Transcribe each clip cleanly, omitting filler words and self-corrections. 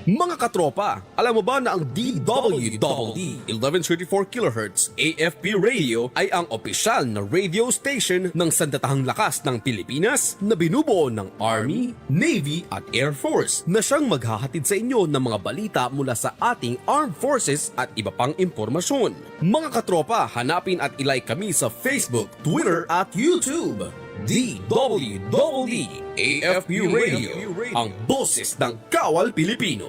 Mga katropa, alam mo ba na ang DWDD 1134 kHz AFP radio ay ang opisyal na radio station ng sandatahang lakas ng Pilipinas na binubuo ng Army, Navy at Air Force na siyang maghahatid sa inyo ng mga balita mula sa ating Armed Forces at iba pang impormasyon. Mga katropa, hanapin at ilike kami sa Facebook, Twitter at YouTube. DWDD AFP Radio, ang boses ng Kawal Pilipino.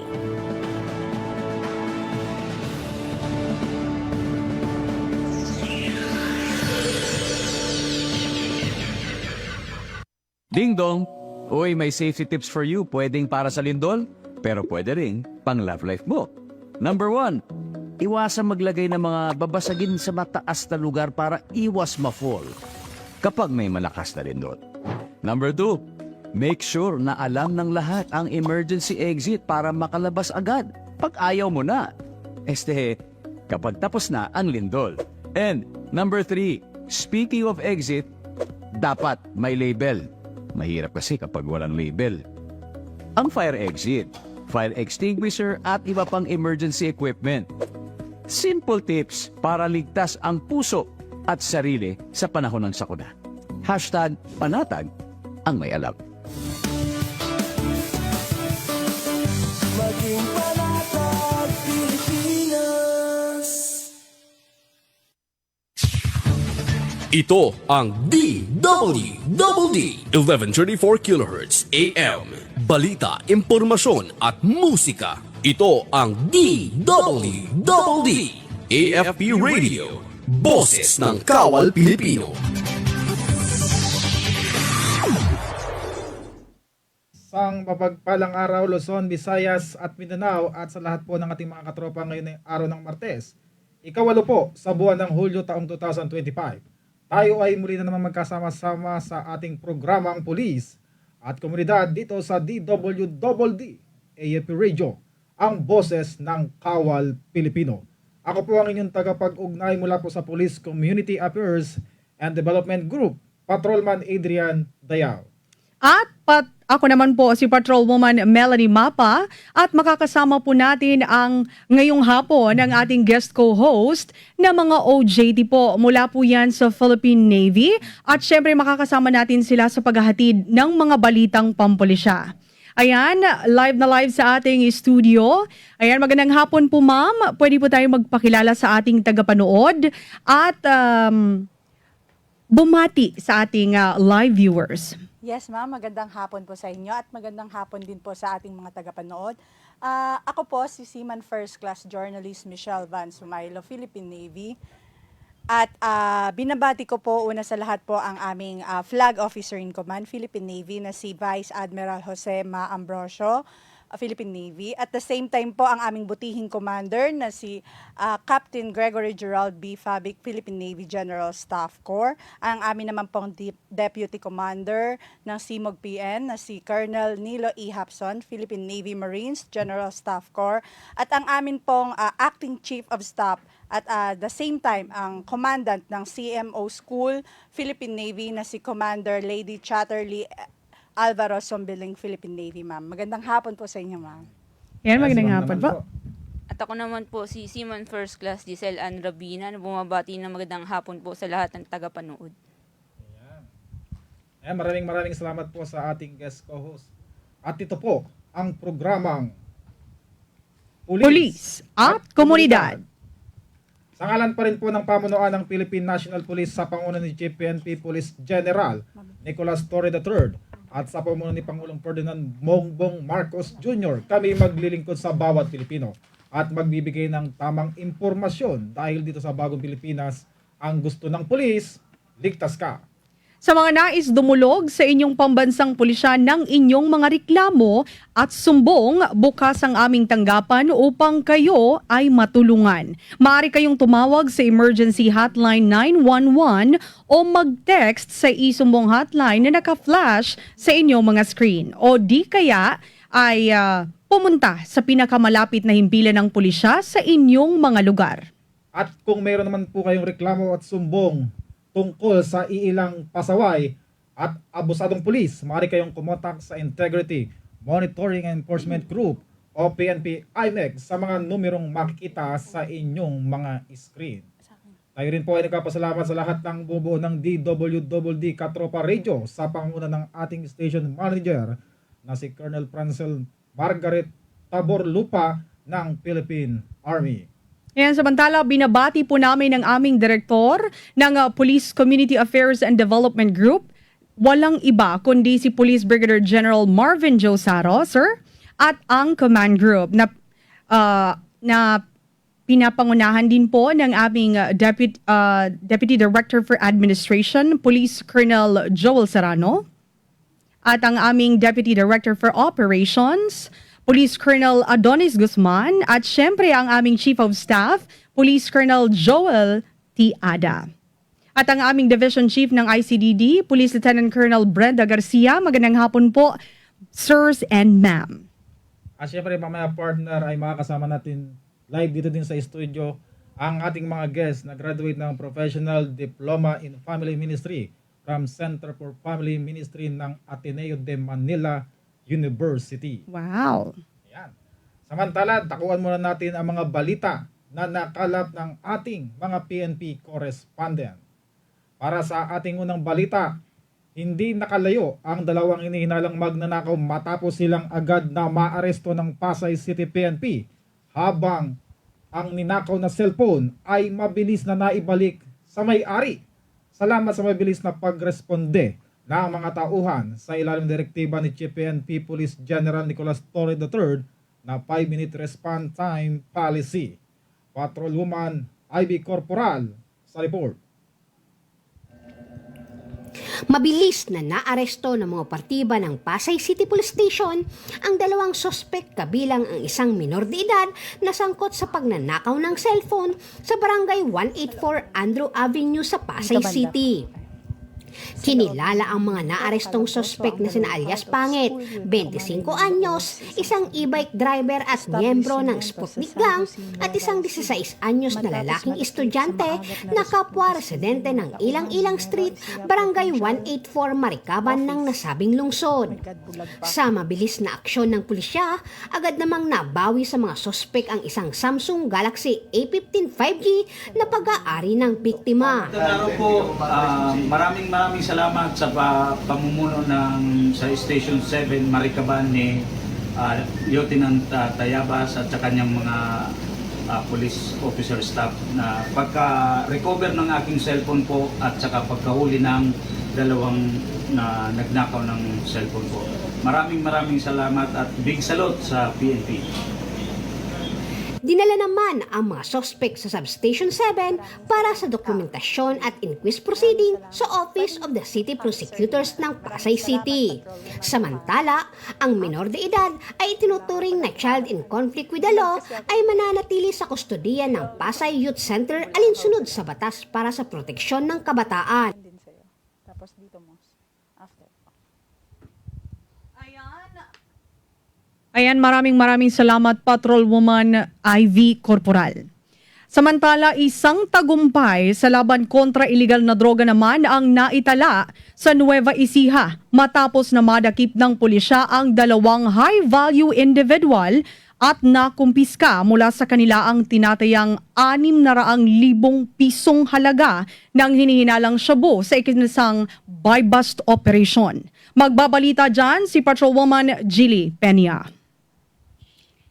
Ding dong! Uy, may safety tips for you. Pwedeng para sa lindol, pero pwede rin pang love life mo. Number 1, iwasan maglagay ng mga babasagin sa mataas na lugar para iwas ma-fall kapag may malakas na lindol. Number 2, make sure na alam ng lahat ang emergency exit para makalabas agad pag ayaw mo na. Kapag tapos na ang lindol. And number 3, speaking of exit, dapat may label. Mahirap kasi kapag walang label. Ang fire exit, fire extinguisher at iba pang emergency equipment. Simple tips para ligtas ang puso at sarili sa panahon ng sakuna. #panatag ang may alam. Maging panatag Pilipinas. Ito ang DWDD 1134 kHz AM. Balita, impormasyon at musika. Ito ang DWDD AFP Radio. Boses ng Kawal Pilipino. Isang mapagpalang araw, Luzon, Visayas at Mindanao at sa lahat po ng ating mga katropa ngayon ay araw ng Martes. Ika-8 po sa buwan ng Hulyo taong 2025. Tayo ay muli na naman magkasama-sama sa ating programang Pulis at Komunidad dito sa DWDD AFP Radio, ang boses ng Kawal Pilipino. Ako po ang inyong tagapag-ugnay mula po sa Police Community Affairs and Development Group, Patrolman Adrian Dayao. At ako naman po si Patrolwoman Melanie Mapa at makakasama po natin ang ngayong hapon ng ating guest co-host na mga OJT po mula po yan sa Philippine Navy at syempre makakasama natin sila sa paghahatid ng mga balitang pampulisya. Ayan, live na live sa ating studio. Ayan, magandang hapon po ma'am. Pwede po tayo magpakilala sa ating tagapanood at bumati sa ating live viewers. Yes, ma'am. Magandang hapon po sa inyo at magandang hapon din po sa ating mga tagapanood. Ako po si Seaman First Class Journalist Michelle Van Sumailo, Philippine Navy. At binabati ko po una sa lahat po ang aming Flag Officer in Command, Philippine Navy, na si Vice Admiral Jose Ma Ambrosio, Philippine Navy. At the same time po ang aming butihing commander na si Captain Gregory Gerald B. Fabic, Philippine Navy General Staff Corps. Ang amin naman pong Deputy Commander ng CMOG PN na si Colonel Nilo E. Hapson, Philippine Navy Marines General Staff Corps. At ang amin pong Acting Chief of Staff at the same time ang Commandant ng CMO School, Philippine Navy na si Commander Lady Chatterley Alvaro Sombiling, Philippine Navy, ma'am. Magandang hapon po sa inyo, ma'am. Yan, magandang hapon po. At ako naman po si Seaman First Class Giselle Ann Rabina na bumabati ng magandang hapon po sa lahat ng tagapanood. Ayan, maraming salamat po sa ating guest co-host. At ito po ang programang Pulis at Komunidad. Sa ngalan pa rin po ng pamunuan ng Philippine National Police sa panguna ni PNP Police General Nicolas Torre III at sa pamumuno ni Pangulong Ferdinand Bongbong Marcos Jr., kami maglilingkod sa bawat Pilipino at magbibigay ng tamang impormasyon dahil dito sa bagong Pilipinas, ang gusto ng pulis, ligtas ka. Sa mga nais dumulog sa inyong pambansang pulisya ng inyong mga reklamo at sumbong, bukas ang aming tanggapan upang kayo ay matulungan. Maaari kayong tumawag sa emergency hotline 911 o mag-text sa isumbong hotline na naka-flash sa inyong mga screen. O di kaya ay pumunta sa pinakamalapit na himpilan ng pulisya sa inyong mga lugar. At kung mayroon naman po kayong reklamo at sumbong tungkol sa iilang pasaway at abusadong pulis, maaari kayong kumontak sa Integrity Monitoring and Enforcement Group o o PNP IMEG sa mga numerong makikita sa inyong mga screen. Tayo rin po ay nagpapasalamat sa lahat ng bubuo ng DWDD Katropa Radio sa panguna ng ating station manager na si Colonel Francel Margaret Tabor Lupa ng Philippine Army. Ayan, samantala, binabati po namin ang aming direktor ng Police Community Affairs and Development Group. Walang iba kundi si Police Brigadier General Marvin Josaro, sir, at ang command group na pinapangunahan din po ng aming Deputy Director for Administration, Police Colonel Joel Serrano, at ang aming Deputy Director for Operations, Police Colonel Adonis Guzman, at syempre ang aming Chief of Staff, Police Colonel Joel T. Ada. At ang aming Division Chief ng ICDD, Police Lieutenant Colonel Brenda Garcia. Magandang hapon po, sirs and ma'am. At syempre mamaya partner ay makakasama natin live dito din sa studio ang ating mga guests na graduate ng Professional Diploma in Family Ministry from Center for Family Ministry ng Ateneo de Manila University. Wow. Ayan. Samantala, takuan muna natin ang mga balita na nakalap ng ating mga PNP correspondent. Para sa ating unang balita, hindi nakalayo ang dalawang inihinalang magnanakaw matapos silang agad na maaresto ng Pasay City PNP habang ang ninakaw na cellphone ay mabilis na naibalik sa may-ari. Salamat sa mabilis na pagresponde ng mga tauhan sa ilalim ng direktiba ni Chief PNP Police General Nicolas Torre III na 5-minute response time policy. Patrolwoman Ivy Corporal sa report. Mabilis na naaresto ng mga partiba ng Pasay City Police Station ang dalawang sospek kabilang ang isang minor de edad na sangkot sa pagnanakaw ng cellphone sa barangay 184 Andrew Avenue sa Pasay City. Kinilala ang mga naarestong sospek na sina alias Pangit, 25 anyos, isang e-bike driver at miyembro ng Sputnik Gang at isang 16 anyos na lalaking estudyante na kapwa residente ng Ilang-Ilang Street, Barangay 184 Marikaban ng nasabing lungsod. Sa mabilis na aksyon ng pulisya, agad namang nabawi sa mga sospek ang isang Samsung Galaxy A15 5G na pag-aari ng biktima. Magandang po, maraming salamat sa pamumuno ng sa Station 7 Marikaban ni Lieutenant Tayabas at sa kanyang mga police officer staff na pagka-recover ng aking cellphone po at saka pagkahuli ng dalawang na nagnakaw ng cellphone po. Maraming salamat at big salute sa PNP. Dinala naman ang mga sospek sa Substation 7 para sa dokumentasyon at inquest proceeding sa Office of the City Prosecutors ng Pasay City. Samantala, ang minor de edad ay tinuturing na child in conflict with the law ay mananatili sa kustodiya ng Pasay Youth Center alinsunod sa batas para sa proteksyon ng kabataan. Tapos dito mo. After. Ayan, maraming salamat, Patrolwoman Ivy Corporal. Samantala, isang tagumpay sa laban kontra iligal na droga naman ang naitala sa Nueva Ecija matapos na madakip ng pulisya ang dalawang high-value individual at nakumpiska mula sa kanila ang tinatayang 600,000 pisong halaga ng hinihinalang shabu sa ikinasang buy-bust operation. Magbabalita dyan si Patrolwoman Jilly Peña.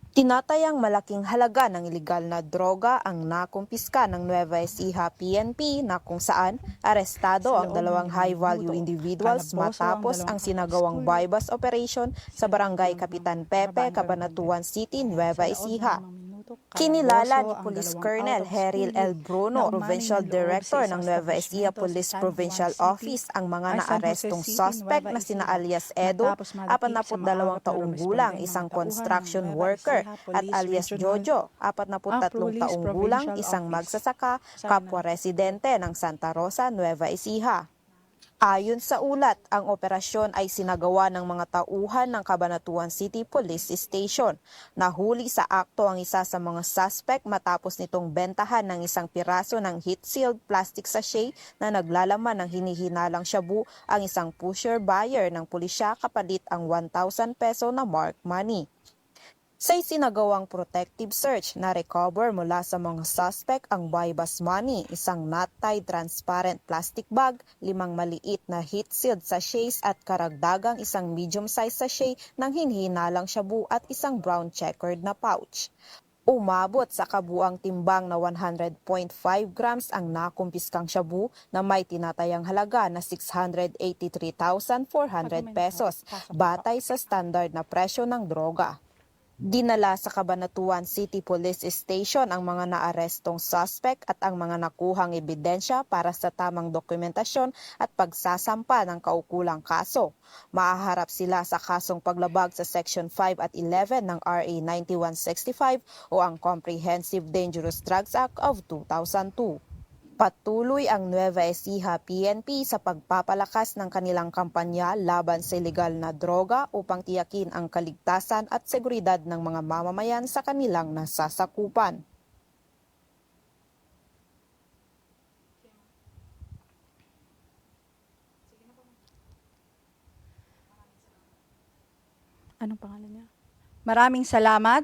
Tinatayang malaking halaga ng ilegal na droga ang nakumpiska ng Nueva Ecija PNP na kung saan arestado ang dalawang high-value individuals matapos ang sinagawang buy-bust operation sa Barangay Kapitan Pepe, Cabanatuan City, Nueva Ecija. Kinilala ni Police Colonel Heril L. Bruno, Provincial Director ng Nueva Ecija Police Provincial Office, ang mga naarestong suspect na sina alias Edo, 42 taong gulang, isang construction worker, at alias Jojo, 43 taong gulang, isang magsasaka, kapwa residente ng Santa Rosa, Nueva Ecija. Ayon sa ulat, ang operasyon ay sinagawa ng mga tauhan ng Cabanatuan City Police Station. Nahuli sa akto ang isa sa mga suspect matapos nitong bentahan ng isang piraso ng heat-sealed plastic sachet na naglalaman ng hinihinalang shabu ang isang pusher buyer ng pulisya kapalit ang 1,000 peso na mark money. Sa isinagawang protective search, na-recover mula sa mga suspect ang buy-bus money, isang not-tied transparent plastic bag, 5 maliit na heat-sealed sachets at karagdagang isang medium-sized sachet ng hinhinalang shabu at isang brown checkered na pouch. Umabot sa kabuang timbang na 100.5 grams ang nakumpiskang shabu na may tinatayang halaga na 683,400 pesos, batay sa standard na presyo ng droga. Dinala sa Cabanatuan City Police Station ang mga naarestong suspect at ang mga nakuhang ebidensya para sa tamang dokumentasyon at pagsasampa ng kaukulang kaso. Maaharap sila sa kasong paglabag sa Section 5 at 11 ng RA 9165 o ang Comprehensive Dangerous Drugs Act of 2002. Patuloy ang Nueva Ecija PNP sa pagpapalakas ng kanilang kampanya laban sa ilegal na droga upang tiyakin ang kaligtasan at seguridad ng mga mamamayan sa kanilang nasasakupan. Anong pangalan niya? Maraming salamat.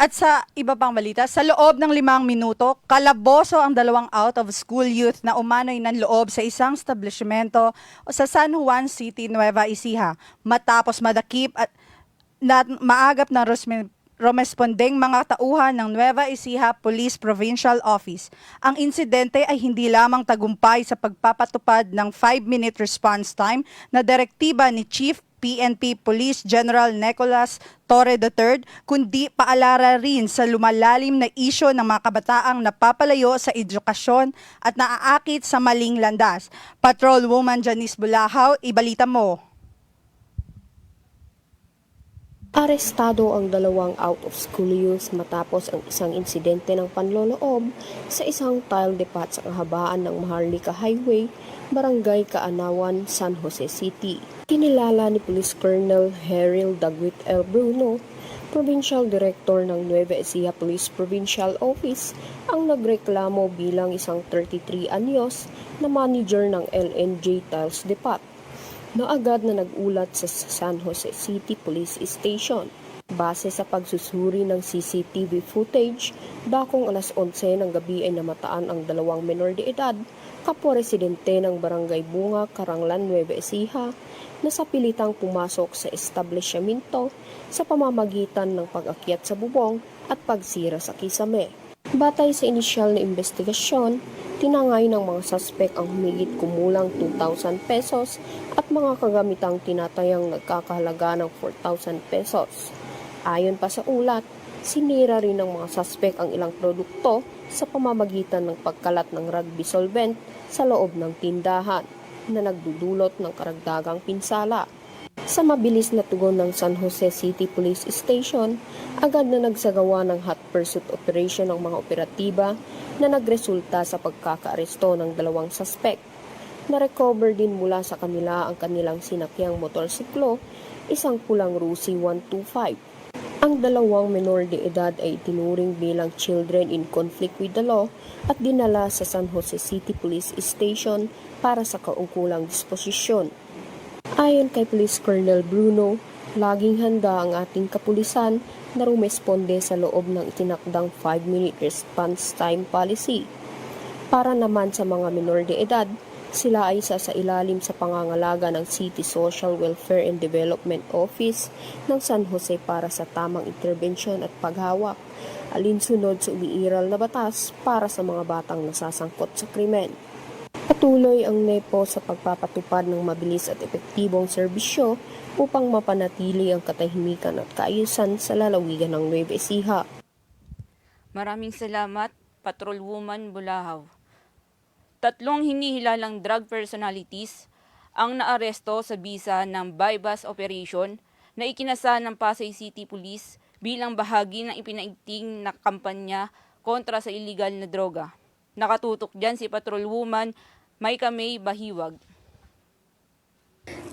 At sa iba pang balita, sa loob ng 5 minuto, kalaboso ang 2 out-of-school youth na umano'y nanloob sa isang establishmento sa San Juan City, Nueva Ecija matapos madakip at maagap na rumespondeng mga tauhan ng Nueva Ecija Police Provincial Office. Ang insidente ay hindi lamang tagumpay sa pagpapatupad ng 5-minute response time na direktiba ni Chief PNP Police General Nicolas Torre III, kundi paalala rin sa lumalalim na isyo ng mga kabataang napapalayo sa edukasyon at naaakit sa maling landas. Patrolwoman Janice Bulahaw, ibalita mo. Arestado ang 2 out-of-school youth matapos ang isang insidente ng panloloob sa isang tile depot sa kahabaan ng Maharlika Highway, Barangay Kaanawan, San Jose City. Kinilala ni Police Colonel Heril Daguit L. Bruno, Provincial Director ng Nueva Ecija Police Provincial Office, ang nagreklamo bilang isang 33 anyos na manager ng LNJ Tiles Depot na agad na nagulat sa San Jose City Police Station. Base sa pagsusuri ng CCTV footage, dakong alas 11 ng gabi ay namataan ang 2 menor de edad, kapwa residente ng Barangay Bunga, Karanglan, Nueva Ecija, na sa pilitang pumasok sa establishmento sa pamamagitan ng pag-akyat sa bubong at pagsira sa kisame. Batay sa inisyal na investigasyon, tinangay ng mga suspek ang humigit kumulang 2,000 pesos at mga kagamitang tinatayang nagkakahalaga ng 4,000 pesos. Ayon pa sa ulat, sinira rin ng mga suspek ang ilang produkto sa pamamagitan ng pagkalat ng rugby solvent sa loob ng tindahan na nagdudulot ng karagdagang pinsala. Sa mabilis na tugon ng San Jose City Police Station, agad na nagsagawa ng hot pursuit operation ng mga operatiba na nagresulta sa pagkakaaresto ng 2 suspect. Na-recover din mula sa kanila ang kanilang sinakyang motorsiklo, isang pulang Rusi 125. Ang 2 menor de edad ay tinuring bilang children in conflict with the law at dinala sa San Jose City Police Station para sa kaukulang disposisyon. Ayon kay Police Colonel Bruno, laging handa ang ating kapulisan na rumesponde sa loob ng itinakdang 5-minute response time policy. Para naman sa mga menor de edad, sila ay sasailalim sa pangangalaga ng City Social Welfare and Development Office ng San Jose para sa tamang interbensyon at paghawak, alinsunod sa umiiral na batas para sa mga batang nasasangkot sa krimen. Patuloy ang NEPO sa pagpapatupad ng mabilis at epektibong serbisyo upang mapanatili ang katahimikan at kaayusan sa lalawigan ng Nueva Ecija. Maraming salamat, Patrolwoman Bulahaw. 3 hinihilalang drug personalities ang naaresto sa bisa ng buy-bus operation na ikinasa ng Pasay City Police bilang bahagi ng ipinaigting na kampanya kontra sa iligal na droga. Nakatutok dyan si Patrolwoman Maika May Bahiwag.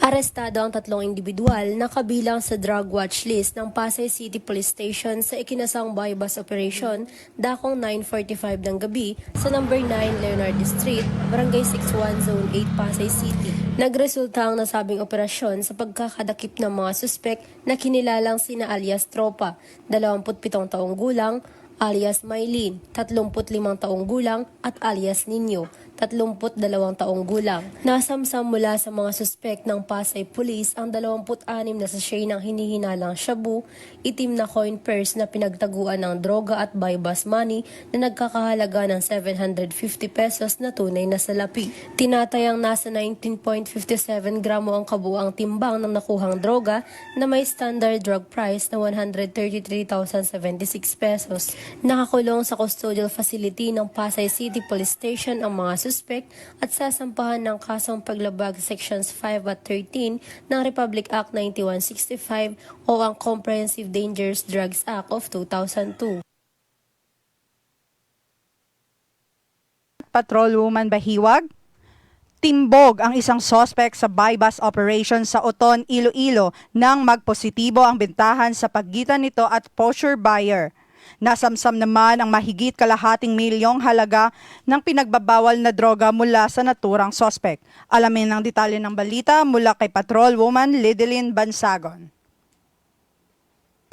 Arestado ang 3 individual na kabilang sa drug watch list ng Pasay City Police Station sa ikinasang buy-bus operation dakong 9:45 ng gabi sa number 9 Leonardo Street, Barangay 61, Zone 8, Pasay City. Nagresulta ang nasabing operasyon sa pagkakadakip ng mga suspek na kinilalang sina alias Tropa, 27 taong gulang, alias Maylin, 35 taong gulang, at alias Nino, 32 taong gulang. Nasamsam mula sa mga suspek ng Pasay Police ang 26 na sachet ng hinihinalang shabu, itim na coin purse na pinagtaguan ng droga at buy-bus money na nagkakahalaga ng 750 pesos na tunay na salapi. Tinatayang nasa 19.57 gramo ang kabuang timbang ng nakuhang droga na may standard drug price na 133,076 pesos. Nakakulong sa custodial facility ng Pasay City Police Station ang mga suspect at sasampahan ng kasong paglabag Sections 5 at 13 ng Republic Act 9165 o ang Comprehensive Dangerous Drugs Act of 2002. Patrolwoman Bahiwag, timbog ang isang suspect sa buy-bus operation sa Oton, Iloilo nang magpositibo ang bintahan sa pagitan nito at poacher buyer. Nasamsam naman ang mahigit kalahating milyong halaga ng pinagbabawal na droga mula sa naturang suspect. Alamin ang detalye ng balita mula kay Patrolwoman Lidilyn Bansagon.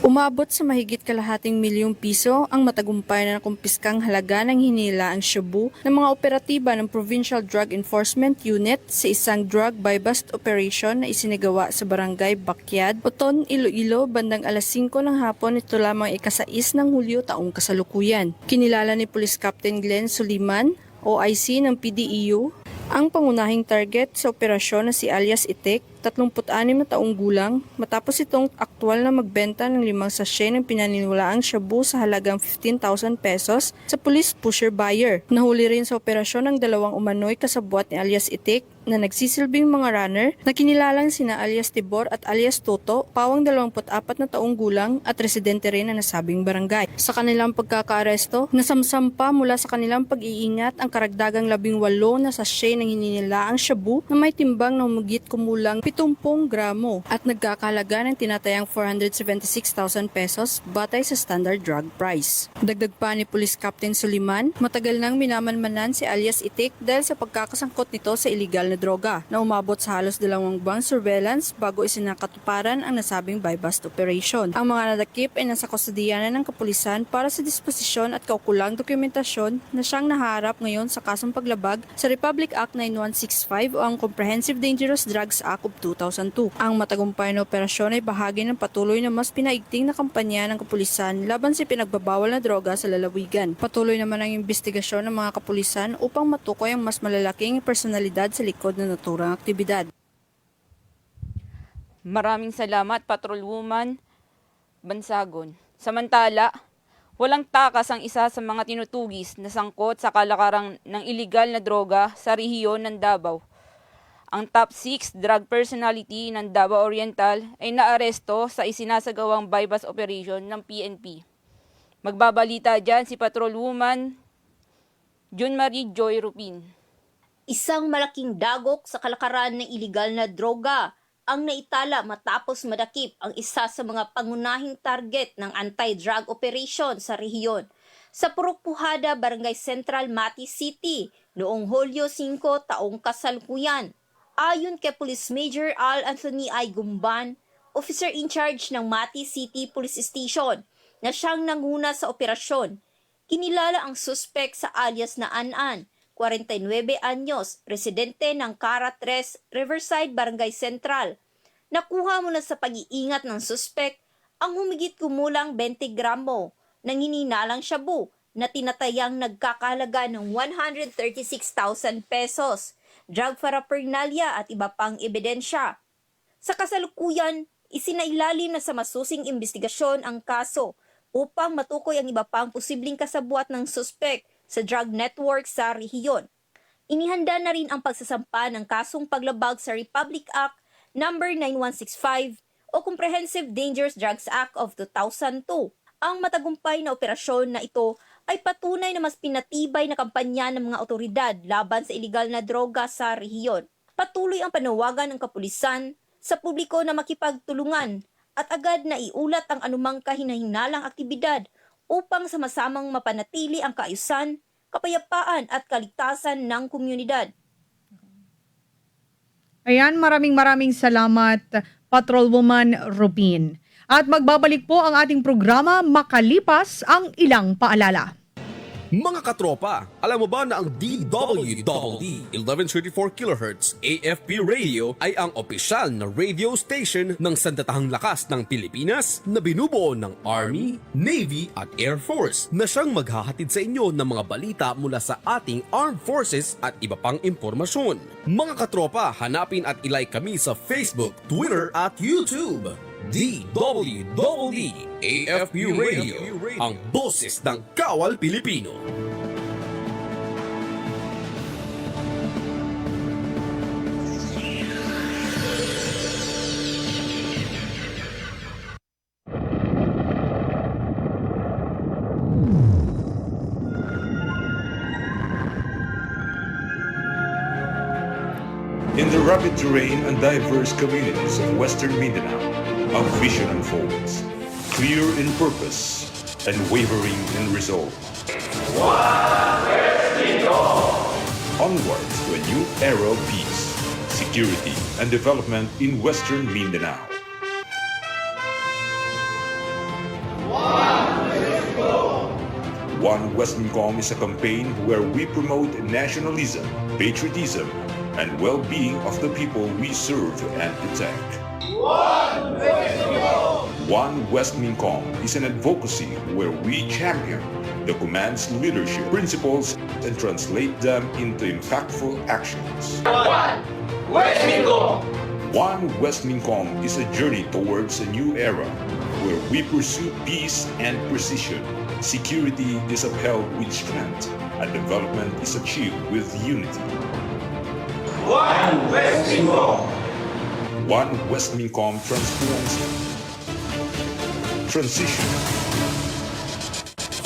Umabot sa mahigit kalahating milyong piso ang matagumpay na kumpiskang halaga ng hinilaang shabu ng mga operatiba ng Provincial Drug Enforcement Unit sa isang drug buy-bust operation na isinagawa sa Barangay Bakyad, Oton, Iloilo, bandang alas 5 ng hapon ito lamang ika-6 ng Hulyo taong kasalukuyan. Kinilala ni Police Captain Glenn Suliman, OIC ng PDEU, ang pangunahing target sa operasyon na si alias Itek, 36 na taong gulang, matapos itong aktwal na magbenta ng 5 sachet ng pinaniniwalaang shabu sa halagang 15,000 pesos sa police pusher buyer. Nahuli rin sa operasyon ng 2 umano'y kasabwat ni alias Itek na nagsisilbing mga runner na kinilalang sina alias Tibor at alias Toto, pawang 24 na taong gulang at residente rin na nasabing barangay. Sa kanilang pagkakaaresto, nasamsampa mula sa kanilang pag-iingat ang karagdagang 18 na sachet ng hininilaang shabu na may timbang na humigit kumulang 70 gramo at nagkakahalaga ng tinatayang 476,000 pesos batay sa standard drug price. Dagdag pa ni Police Captain Suliman, matagal nang minamanmanan si alias Itik dahil sa pagkakasangkot nito sa iligal na droga na umabot sa halos 2 buwang surveillance bago isinakatuparan ang nasabing buy-bust operation. Ang mga nadakip ay nasa kustodiyanan ng kapulisan para sa disposisyon at kaukulang dokumentasyon na siyang naharap ngayon sa kasong paglabag sa Republic Act 9165 o ang Comprehensive Dangerous Drugs Act of 2002. Ang matagumpay na operasyon ay bahagi ng patuloy na mas pinaigting na kampanya ng kapulisan laban sa pinagbabawal na droga sa lalawigan. Patuloy naman ang investigasyon ng mga kapulisan upang matukoy ang mas malalaking personalidad sa likod ng naturang aktibidad. Maraming salamat, Patrolwoman Bansagon. Samantala, walang takas ang isa sa mga tinutugis na sangkot sa kalakaran ng iligal na droga sa rehiyon ng Davao. Ang top 6 drug personality ng Davao Oriental ay naaresto sa isinasagawang buy-bust operation ng PNP. Magbabalita dyan si Patrolwoman June Marie Joy Rupin. Isang malaking dagok sa kalakaran ng iligal na droga ang naitala matapos madakip ang isa sa mga pangunahing target ng anti-drug operation sa rehiyon sa Purok Puhada, Barangay Central, Mati City noong Hulyo 5 taong kasalukuyan. Ayon kay Police Major Al Anthony I. Gumban, officer in charge ng Mati City Police Station, na siyang nanguna sa operasyon, kinilala ang suspek sa alias na Anan, 49 anyos, residente ng Cara 3, Riverside, Barangay Central. Nakuha muna sa pag-iingat ng suspek ang humigit kumulang 20 gramo ng hininalang shabu na tinatayang nagkakahalaga ng 136,000 pesos. Drug paraphernalia at iba pang ebidensya. Sa kasalukuyan, isinailalim na sa masusing investigasyon ang kaso upang matukoy ang iba pang posibleng kasabwat ng suspek sa drug network sa rehiyon. Inihanda na rin ang pagsasampa ng kasong paglabag sa Republic Act No. 9165 o Comprehensive Dangerous Drugs Act of 2002. Ang matagumpay na operasyon na ito ay patunay na mas pinatibay na kampanya ng mga otoridad laban sa iligal na droga sa rehiyon. Patuloy ang panawagan ng kapulisan sa publiko na makipagtulungan at agad na iulat ang anumang kahinahinalang aktibidad upang sama-samang mapanatili ang kaayusan, kapayapaan at kaligtasan ng komunidad. Ayan, maraming salamat, Patrolwoman Rupin. At magbabalik po ang ating programa makalipas ang ilang paalala. Mga katropa, alam mo ba na ang DWDD 1134 kHz AFP Radio ay ang opisyal na radio station ng sandatahang lakas ng Pilipinas na binubuo ng Army, Navy at Air Force na siyang maghahatid sa inyo ng mga balita mula sa ating Armed Forces at iba pang impormasyon. Mga katropa, hanapin at ilike kami sa Facebook, Twitter at YouTube. DWDD AFP Radio, ang boses ng Kawal Pilipino. In the rugged terrain and diverse communities of Western Mindanao, our vision unfolds, clear in purpose and wavering in resolve. Onward to a new era of peace, security, and development in Western Mindanao. One West Mincom is a campaign where we promote nationalism, patriotism, and well-being of the people we serve and protect. One West Mincom is an advocacy where we champion the command's leadership principles and translate them into impactful actions. One West Mincom! One West Mincom is a journey towards a new era where we pursue peace and precision. Security is upheld with strength and development is achieved with unity. One West Mincom! One West Mincom transforms, transition,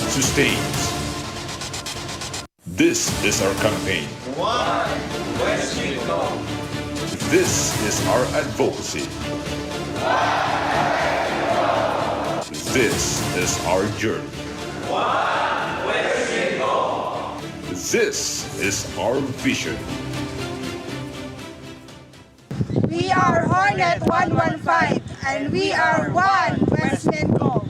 sustains. This is our campaign. One West Mincom. This is our advocacy. This is our journey. One West Mincom. This is our vision. We are Hornet 115 and we are one West Mincom.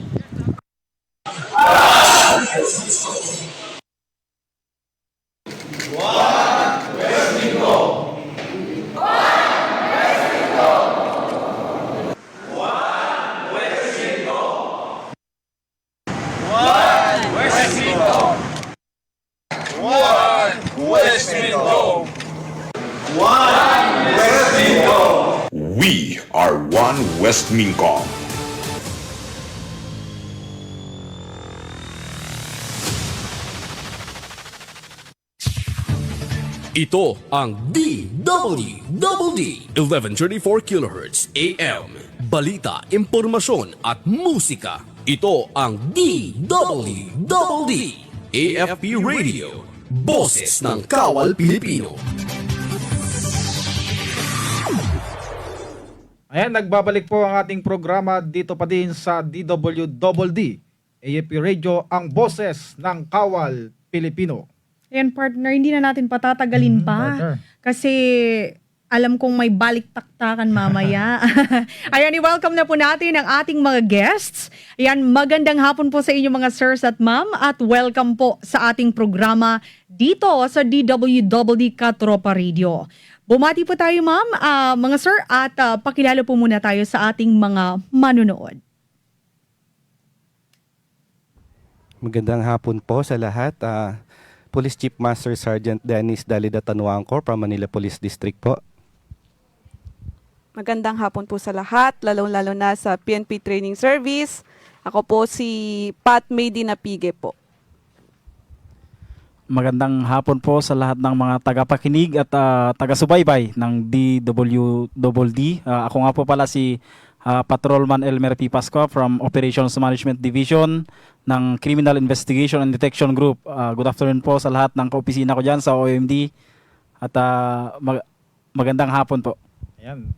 We are one West Mincom. Ito ang DWDD 1134 kHz AM. Balita, impormasyon at musika. Ito ang DWDD AFP Radio. Boses ng Kawal Pilipino. Ayan, nagbabalik po ang ating programa dito pa din sa DWDD AFP Radio, ang boses ng Kawal Pilipino. Ayan, partner, hindi na natin patatagalin pa. Partner. Kasi alam kong may balik-taktakan mamaya. Ayan, i-welcome na po natin ang ating mga guests. Ayan, magandang hapon po sa inyo mga sirs at ma'am at welcome po sa ating programa dito sa DWDD Katropa Radio. Bumati po tayo ma'am, mga sir, at pakilala po muna tayo sa ating mga manunood. Magandang hapon po sa lahat. Police Chief Master Sergeant Dennis Dalida Tanuangco from Manila Police District po. Magandang hapon po sa lahat, lalong-lalo na sa PNP Training Service. Ako po si Pat Medina Pige po. Magandang hapon po sa lahat ng mga tagapakinig at taga-subaybay ng DWDD. Ako nga po pala si Patrolman Elmer P. Pasco from Operations Management Division ng Criminal Investigation and Detection Group. Good afternoon po sa lahat ng kaopisina ko dyan sa OMD at magandang hapon po. Ayan.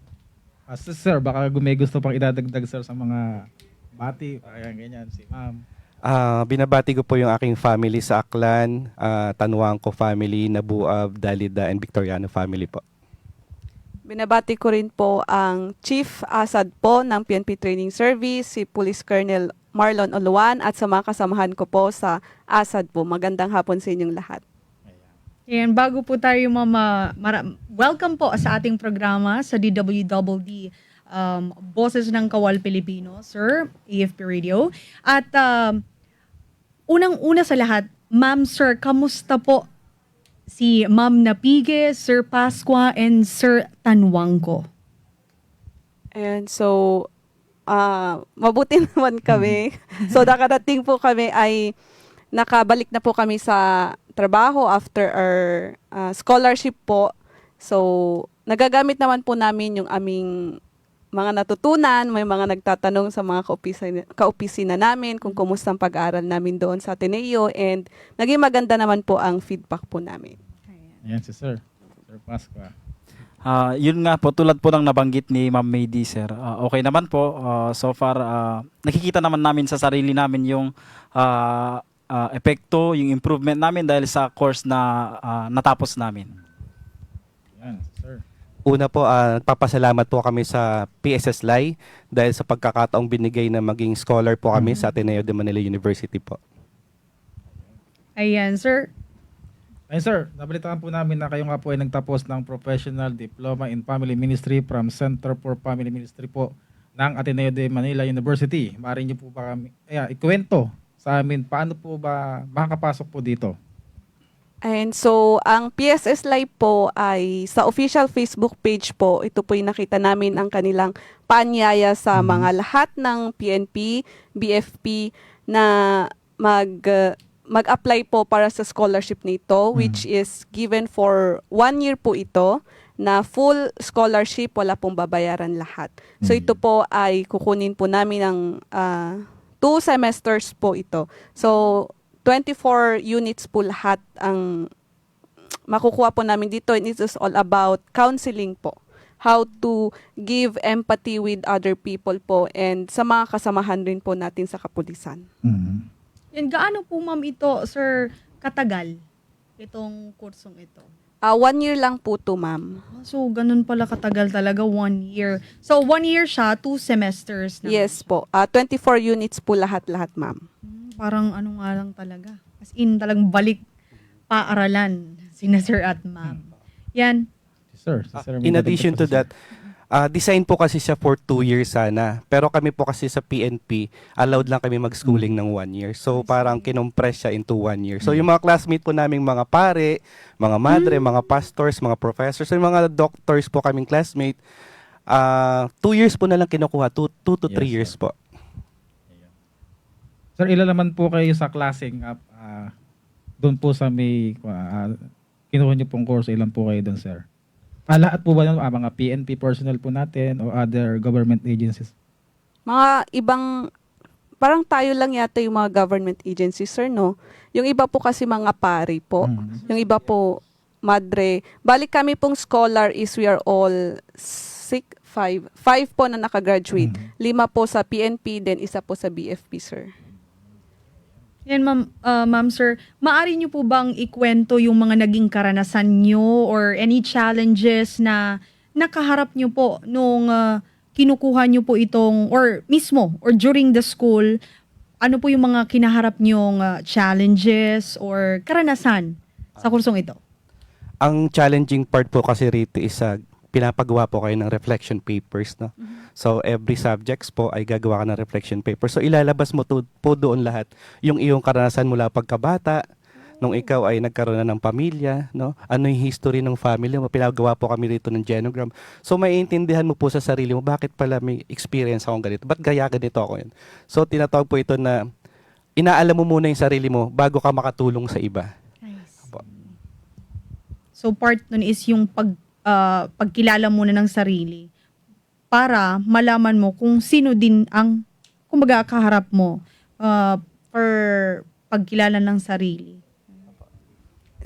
Sir, baka may gusto pang idadagdag sir sa mga bati, parang ganyan, si ma'am. Binabati ko po yung aking family sa Aklan, Tanuangco family, Nabuab, Dalida, and Victoriano family po. Binabati ko rin po ang Chief Asad po ng PNP Training Service, si Police Colonel Marlon Oluan at sa mga kasamahan ko po sa Asad po. Magandang hapon sa inyong lahat. Ayan, bago po tayo welcome po sa ating programa sa DWDD Boses ng Kawal Pilipino, Sir, AFP Radio. At unang-una sa lahat, Ma'am, Sir, kamusta po si Ma'am Napige, Sir Pasqua, and Sir Tanwangko? And so, mabuti naman kami. So, nakarating po kami ay nakabalik na po kami sa trabaho after our scholarship po. So, nagagamit naman po namin yung aming mga natutunan, may mga nagtatanong sa mga kaopisina namin kung kumusta ang pag-aaral namin doon sa Ateneo, and naging maganda naman po ang feedback po namin. Ayan si Sir Pasqua. Yun nga po, tulad po ng nabanggit ni Ma'am Maydi, sir. Okay naman po. So far, nakikita naman namin sa sarili namin yung epekto, yung improvement namin dahil sa course na natapos namin. Ayan, Sir. Una po, nagpapasalamat po kami sa PSS LAI dahil sa pagkakataong binigay na maging scholar po kami sa Ateneo de Manila University po. Ayan, Sir. Ay sir, nabalitaan po namin na kayo nga po ay nagtapos ng Professional Diploma in Family Ministry from Center for Family Ministry po ng Ateneo de Manila University. Maaari niyo po ba kami ikwento sa amin paano po ba makakapasok po dito? And so, ang PSS Live po ay sa official Facebook page po. Ito po yung nakita namin ang kanilang paanyaya sa mga lahat ng PNP, BFP na mag-apply po para sa scholarship nito, which is given for 1 year po ito, na full scholarship, wala pong babayaran lahat. So ito po ay kukunin po namin ng 2 semesters po ito. So 24 units po lahat ang makukuha po namin dito, and it is all about counseling po. How to give empathy with other people po, and sa mga kasamahan rin po natin sa kapulisan. Yan, gaano po ma'am ito, Sir, katagal itong kursong ito? 1 year lang po to, ma'am. So, ganun pala katagal talaga, 1 year. So, 1 year siya, 2 semesters na. Yes po. 24 units po lahat-lahat, ma'am. Parang ano nga lang talaga. As in, talagang balik paaralan sina Sir at Ma'am. Yan. Sir, in addition to that, design po kasi siya for 2 years sana. Pero kami po kasi sa PNP, allowed lang kami mag-schooling ng 1 year. So parang kinompress siya into 1 year. So yung mga classmate po naming mga pare, mga madre, mga pastors, mga professors, yung mga doctors po kaming classmate, 2 years po na lang kinukuha. 2 to 3 years po. Sir, ilan naman po kayo sa klaseng doon po sa may kinuha niyo pong course, ilan po kayo doon, sir? Lahat po ba ng mga PNP personnel po natin o other government agencies? Mga ibang, parang tayo lang yata yung mga government agencies, sir, no? Yung iba po kasi mga pari po. Yung iba po, madre. Balik kami pong scholar is we are all 5 po na nakagraduate. 5 po sa PNP, then isa po sa BFP, sir. Yan, ma'am, sir, maari niyo po bang ikwento yung mga naging karanasan niyo or any challenges na nakaharap niyo po nung kinukuha niyo po itong, or mismo, or during the school, ano po yung mga kinaharap niyong challenges or karanasan sa kursong ito? Ang challenging part po kasi rito is pinapagawa po kayo ng reflection papers, no? So every subjects po ay gagawa ka ng reflection paper. So ilalabas mo po doon lahat yung iyong karanasan mula pagkabata, nung ikaw ay nagkaroon na ng pamilya, no? Ano yung history ng family mo? Pinagawa po kami rito ng genogram. So maiintindihan mo po sa sarili mo, bakit pala may experience akong ganito? Ba't ganito ako yan? So tinatawag po ito na inaalam mo muna yung sarili mo bago ka makatulong sa iba. Nice. So part nun is yung pagkilala muna ng sarili para malaman mo kung sino din ang kumbaga kaharap mo for pagkilala ng sarili.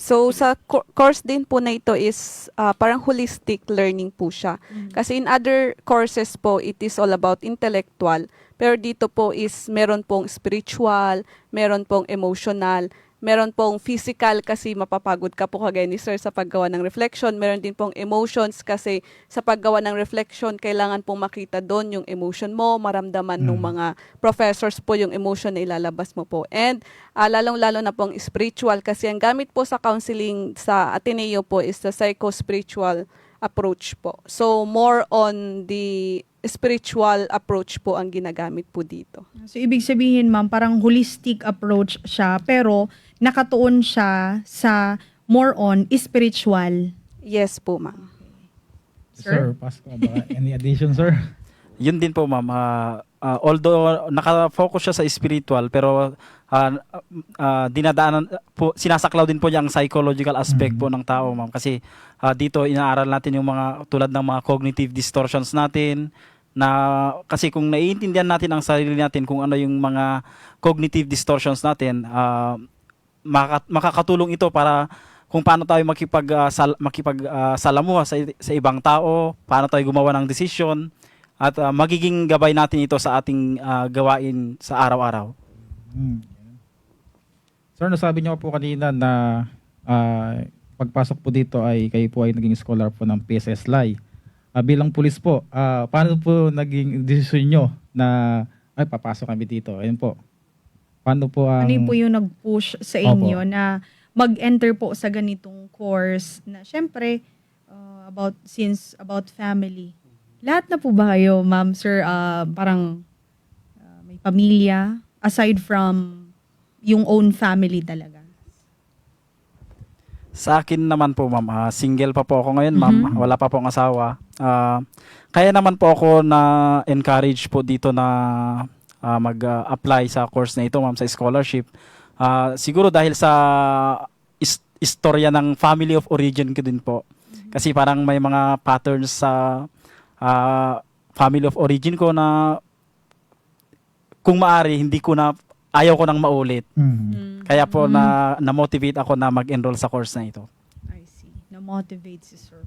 So sa course din po na ito is parang holistic learning po siya. Kasi in other courses po, it is all about intellectual. Pero dito po is meron pong spiritual, meron pong emotional, Meron pong physical kasi mapapagod ka po kagaya ni Sir sa paggawa ng reflection. Meron din pong emotions kasi sa paggawa ng reflection, kailangan pong makita doon yung emotion mo, maramdaman ng mga professors po yung emotion na ilalabas mo po. And lalong-lalo na pong spiritual kasi ang gamit po sa counseling sa Ateneo po is the psycho-spiritual approach po. So more on the spiritual approach po ang ginagamit po dito. So, ibig sabihin, ma'am, parang holistic approach siya, pero nakatuon siya sa more on spiritual. Yes po, ma'am. Sir, Pasco, baka any addition, sir? Yun din po, ma'am. Although naka-focus siya sa spiritual, pero dinadaanan po, sinasaklaw din po niya ang psychological aspect po ng tao, ma'am. Kasi dito inaaral natin yung mga tulad ng mga cognitive distortions natin, na kasi kung naiintindihan natin ang sarili natin kung ano yung mga cognitive distortions natin, makakatulong ito para kung paano tayo makipagsalamuha sa ibang tao, paano tayo gumawa ng desisyon, at magiging gabay natin ito sa ating gawain sa araw-araw. Sir, nasabi niyo po kanina na pagpasok po dito ay kayo po ay naging scholar po ng PSS-LAI. Bilang pulis po, paano po naging desisyon nyo na ay papasok kami dito? Ayun po. Paano po ang... Ano po yung nag-push sa inyo na mag-enter po sa ganitong course na syempre about family? Lahat na po ba kayo, ma'am, sir, parang may pamilya aside from yung own family talaga? Sa akin naman po, ma'am, single pa po ako ngayon, ma'am. Wala pa po ang asawa. Kaya naman po ako na encourage po dito na mag-apply sa course na ito, ma'am, sa scholarship. Siguro dahil sa istorya ng family of origin ko din po. Kasi parang may mga patterns sa family of origin ko na kung maari, ayaw ko nang maulit. Kaya po na-motivate ako na mag-enroll sa course na ito. I see. Na-motivate si sir.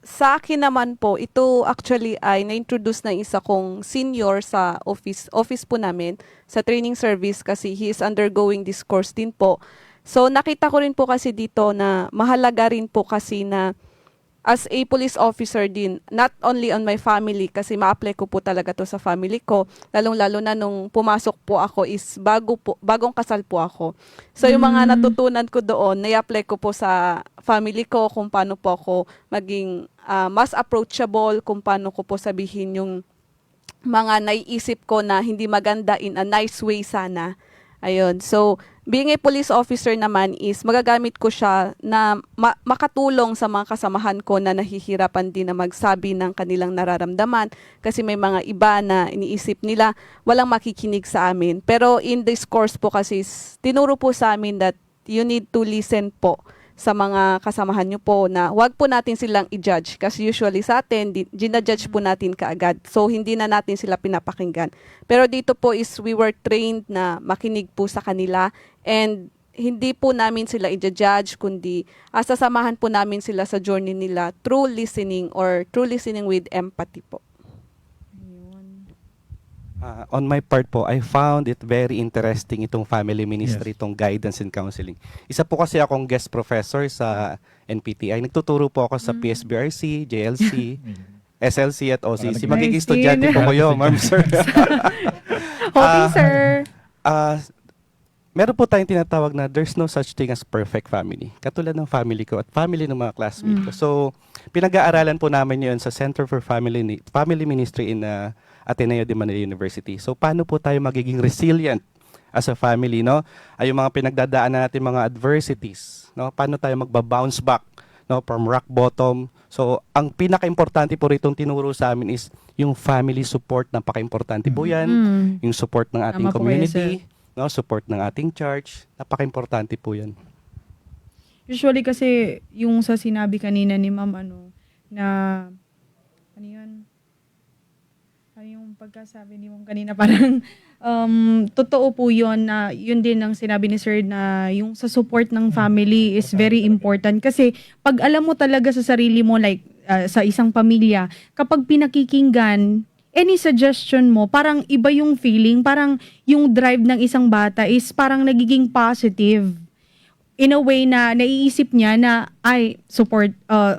Sa akin naman po, ito actually ay na-introduce ng isa kong senior sa office po namin, sa training service kasi he is undergoing this course din po. So nakita ko rin po kasi dito na mahalaga rin po kasi na as a police officer din, not only on my family, kasi ma-apply ko po talaga to sa family ko, lalong-lalo na nung pumasok po ako is bagong kasal po ako. So yung mga natutunan ko doon, na-apply ko po sa family ko, kung paano po ako maging mas approachable, kung paano ko po sabihin yung mga naiisip ko na hindi maganda in a nice way sana. Ayun. So, being a police officer naman is magagamit ko siya na makatulong sa mga kasamahan ko na nahihirapan din na magsabi ng kanilang nararamdaman kasi may mga iba na iniisip nila walang makikinig sa amin. Pero in this course po kasi tinuro po sa amin that you need to listen po sa mga kasamahan nyo po na wag po natin silang i-judge kasi usually sa atin, ginajudge po natin kaagad. So, hindi na natin sila pinapakinggan. Pero dito po is we were trained na makinig po sa kanila and hindi po namin sila i-judge kundi sasamahan po namin sila sa journey nila through listening or through listening with empathy po. On my part po, I found it very interesting itong family ministry, itong guidance and counseling. Isa po kasi akong guest professor sa NPTI. Nagtuturo po ako sa PSBRC, JLC, SLC at OCC. Magiging estudyante po kayo, ma'am, sir. Okay, sir. Meron po tayong tinatawag na there's no such thing as perfect family. Katulad ng family ko at family ng mga classmates ko. So, pinag-aaralan po namin yun sa Center for Family Ministry in Ateneo de Manila University. So, paano po tayo magiging resilient as a family, no? Ay yung mga pinagdadaanan natin mga adversities, no? Paano tayo magba-bounce back, no, from rock bottom. So, ang pinaka-importante po rito tinuro sa amin is yung family support, napaka-importante po yan. Yung support ng ating community, no, support ng ating church, napaka-importante po yan. Usually kasi yung sa sinabi kanina ni ma'am na ano yun? Ano yung pagkasabi ni ma'am kanina parang totoo po yun na yun din ang sinabi ni sir na yung sa support ng family is very important kasi pag alam mo talaga sa sarili mo like sa isang pamilya kapag pinakikinggan any suggestion mo, parang iba yung feeling, parang yung drive ng isang bata is parang nagiging positive. In a way na naiisip niya na,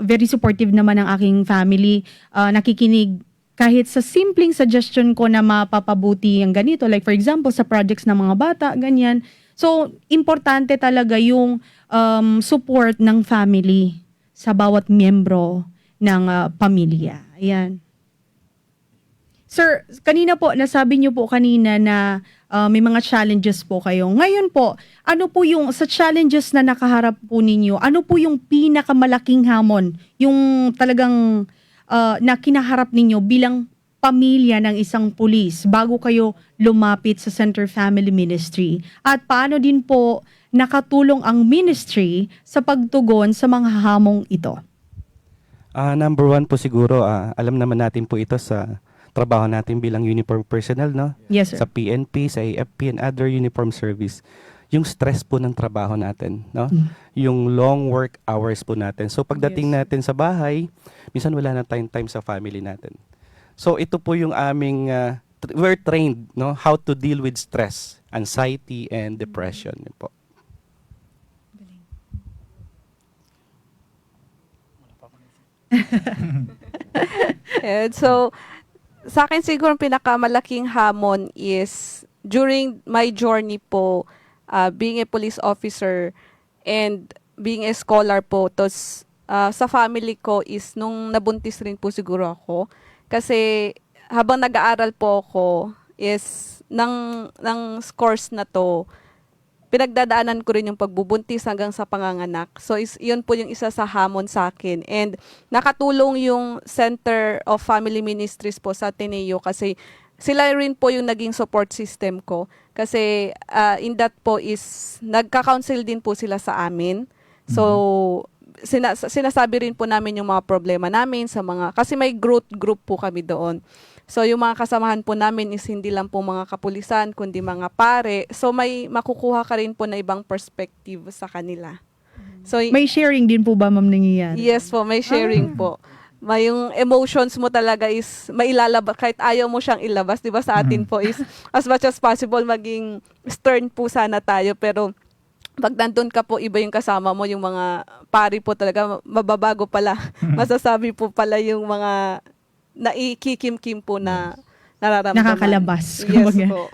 very supportive naman ang aking family, nakikinig kahit sa simpleng suggestion ko na mapapabuti ang ganito. Like for example, sa projects ng mga bata, ganyan. So, importante talaga yung support ng family sa bawat miyembro ng pamilya. Ayan. Sir, kanina po, nasabi niyo po kanina na may mga challenges po kayo. Ngayon po, ano po yung, sa challenges na nakaharap po ninyo, ano po yung pinakamalaking hamon? Yung talagang na kinaharap ninyo bilang pamilya ng isang pulis bago kayo lumapit sa Center Family Ministry? At paano din po nakatulong ang ministry sa pagtugon sa mga hamong ito? Number one po siguro, alam naman natin po ito sa trabaho natin bilang uniform personnel, no? Yes, sir. Sa PNP, sa AFP, and other uniform service. Yung stress po ng trabaho natin, no? Yung long work hours po natin. So pagdating natin sa bahay, minsan wala na tayong time sa family natin. So ito po yung aming, we're trained, no? How to deal with stress, anxiety, and depression. Yun po. And so, sa akin siguro ang pinakamalaking hamon is during my journey po, being a police officer and being a scholar po, tos sa family ko is nung nabuntis rin po siguro ako. Kasi habang nag-aaral po ako is ng course na to, pinagdadaanan ko rin yung pagbubuntis hanggang sa panganganak. So, yun po yung isa sa hamon sa akin. And nakatulong yung Center of Family Ministries po sa Ateneo kasi sila rin po yung naging support system ko. Kasi in that po is, nagka-counsel din po sila sa amin. So, sinasabi rin po namin yung mga problema namin sa mga, kasi may growth group po kami doon. So, yung mga kasamahan po namin is hindi lang po mga kapulisan, kundi mga pare. So, may makukuha ka rin po na ibang perspective sa kanila. So, may sharing din po ba, ma'am, nangyayari? Yes po, may sharing po. May yung emotions mo talaga is mailalabas, kahit ayaw mo siyang ilabas, di ba sa atin po is as much as possible maging stern po sana tayo. Pero pag nandun ka po, iba yung kasama mo, yung mga pari po talaga, mababago pala. Masasabi po pala yung mga naikikim-kim po na nararamdaman. Nakakalabas. Yes po.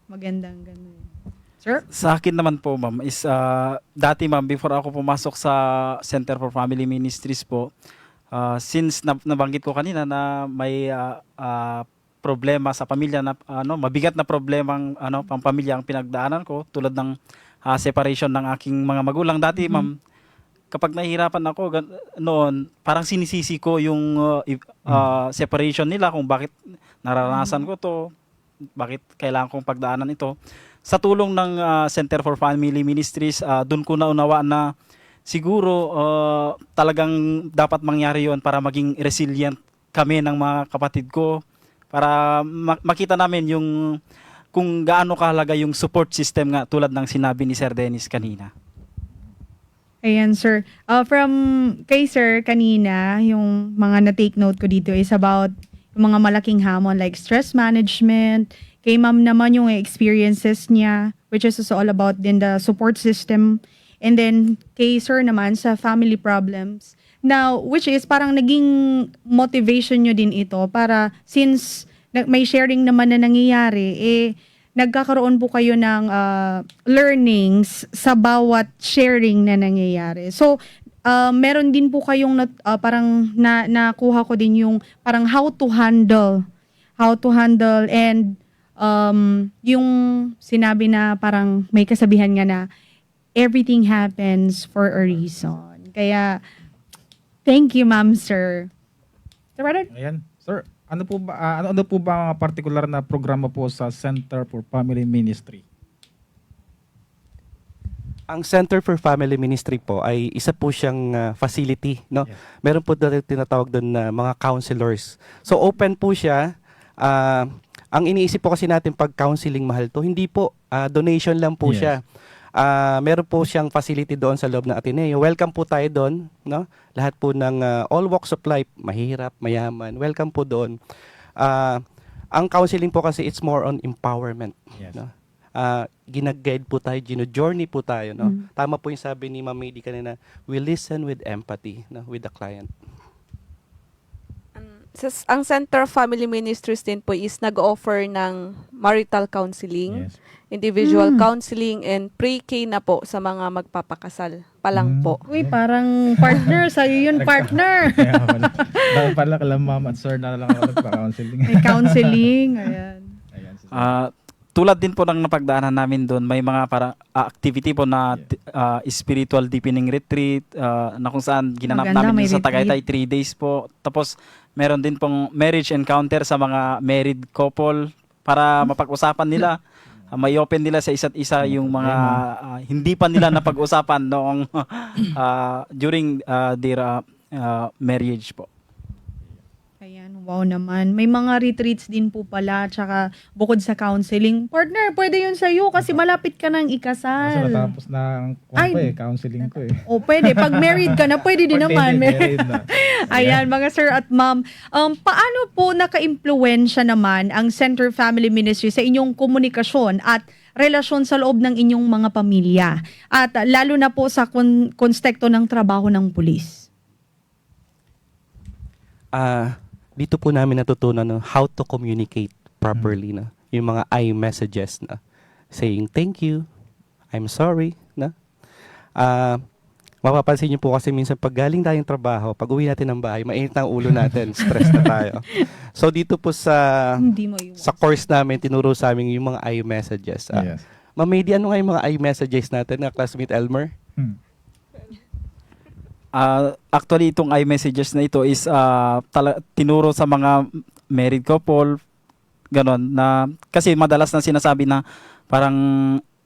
Magandang ganun. Sir? Sa akin naman po, ma'am, is dati, ma'am, before ako pumasok sa Center for Family Ministries po, since nabanggit ko kanina na may problema sa pamilya na mabigat na problemang pampamilya ang pinagdaanan ko tulad ng separation ng aking mga magulang dati, ma'am. Kapag nahihirapan ako noon, parang sinisisi ko yung separation nila kung bakit nararanasan ko to, bakit kailangan kong pagdaanan ito. Sa tulong ng Center for Family Ministries, doon ko naunawa na siguro talagang dapat mangyari yon para maging resilient kami ng mga kapatid ko, para makita namin yung kung gaano kahalaga yung support system nga tulad ng sinabi ni Sir Dennis kanina. Ayan, sir. From kay sir kanina, yung mga na-take note ko dito is about yung mga malaking hamon like stress management. Kay ma'am naman yung experiences niya, which is also all about din the support system. And then kay sir naman sa family problems. Now, which is parang naging motivation nyo din ito para since may sharing naman na nangyayari, nagkakaroon po kayo ng learnings sa bawat sharing na nangyayari. So, meron din po kayong parang nakuha ko din yung parang how to handle and yung sinabi na parang may kasabihan nga na everything happens for a reason. Kaya, thank you, ma'am, sir. Sir Robert? Ayan. Sir, ano po ba ang particular na programa po sa Center for Family Ministry? Ang Center for Family Ministry po ay isa po siyang facility, no? Yes. Meron po tinatawag doon na mga counselors. So open po siya. Ang iniisip po kasi natin pag counseling mahal to, hindi po, donation lang po siya. Meron po siyang facility doon sa loob ng Ateneo. Welcome po tayo doon, no? Lahat po ng all walks of life, mahirap, mayaman, welcome po doon. Ang counseling po kasi it's more on empowerment. Yes. No? Ginag-guide po tayo, gino-journey po tayo. No? Tama po yung sabi ni Ma'am Mady kanina, we listen with empathy, no? With the client. Ang Center of Family Ministries din po is nag-offer ng marital counseling, Yes. individual counseling, and pre-K na po sa mga magpapakasal pa lang po. Uy, parang partner. Sa'yo yun, partner. Kaya pala. Dahil pala kala ma'am at sir na lang ako nagpa-counseling. May counseling. Ayan. Tulad din po ng napagdaanan namin doon, may mga para activity po na spiritual deepening retreat na kung saan ginanap Maganda, namin may yun sa retreat. Tagaytay 3 days po. Tapos meron din pong marriage encounter sa mga married couple para mapag-usapan nila. May open nila sa isa't isa yung mga hindi pa nila napag-usapan noong during their marriage po. Ayan, wow naman. May mga retreats din po pala, tsaka bukod sa counseling. Partner, pwede yun sa'yo kasi malapit ka nang Kasi ikasal. natapos na ang counseling ko eh. O pwede, pag married ka na, pwede din naman. Married na. Ayan, mga sir at ma'am. Paano po naka-impluwensya naman ang Center Family Ministry sa inyong komunikasyon at relasyon sa loob ng inyong mga pamilya? At lalo na po sa konteksto ng trabaho ng pulis. Dito po namin natutunan how to communicate properly. No? Yung mga I messages na saying thank you, I'm sorry. Na? Mapapansin niyo po kasi minsan pag galing tayong trabaho, pag uwi natin ng bahay, mainit ang ulo natin, stress na tayo. So dito po sa course namin, tinuro sa amin yung mga I messages. Yes. Ma'am Mady, ano nga yung mga I messages natin na classmate Elmer? Actually, itong iMessages na ito is tinuro sa mga married couple, ganon, na kasi madalas na sinasabi na parang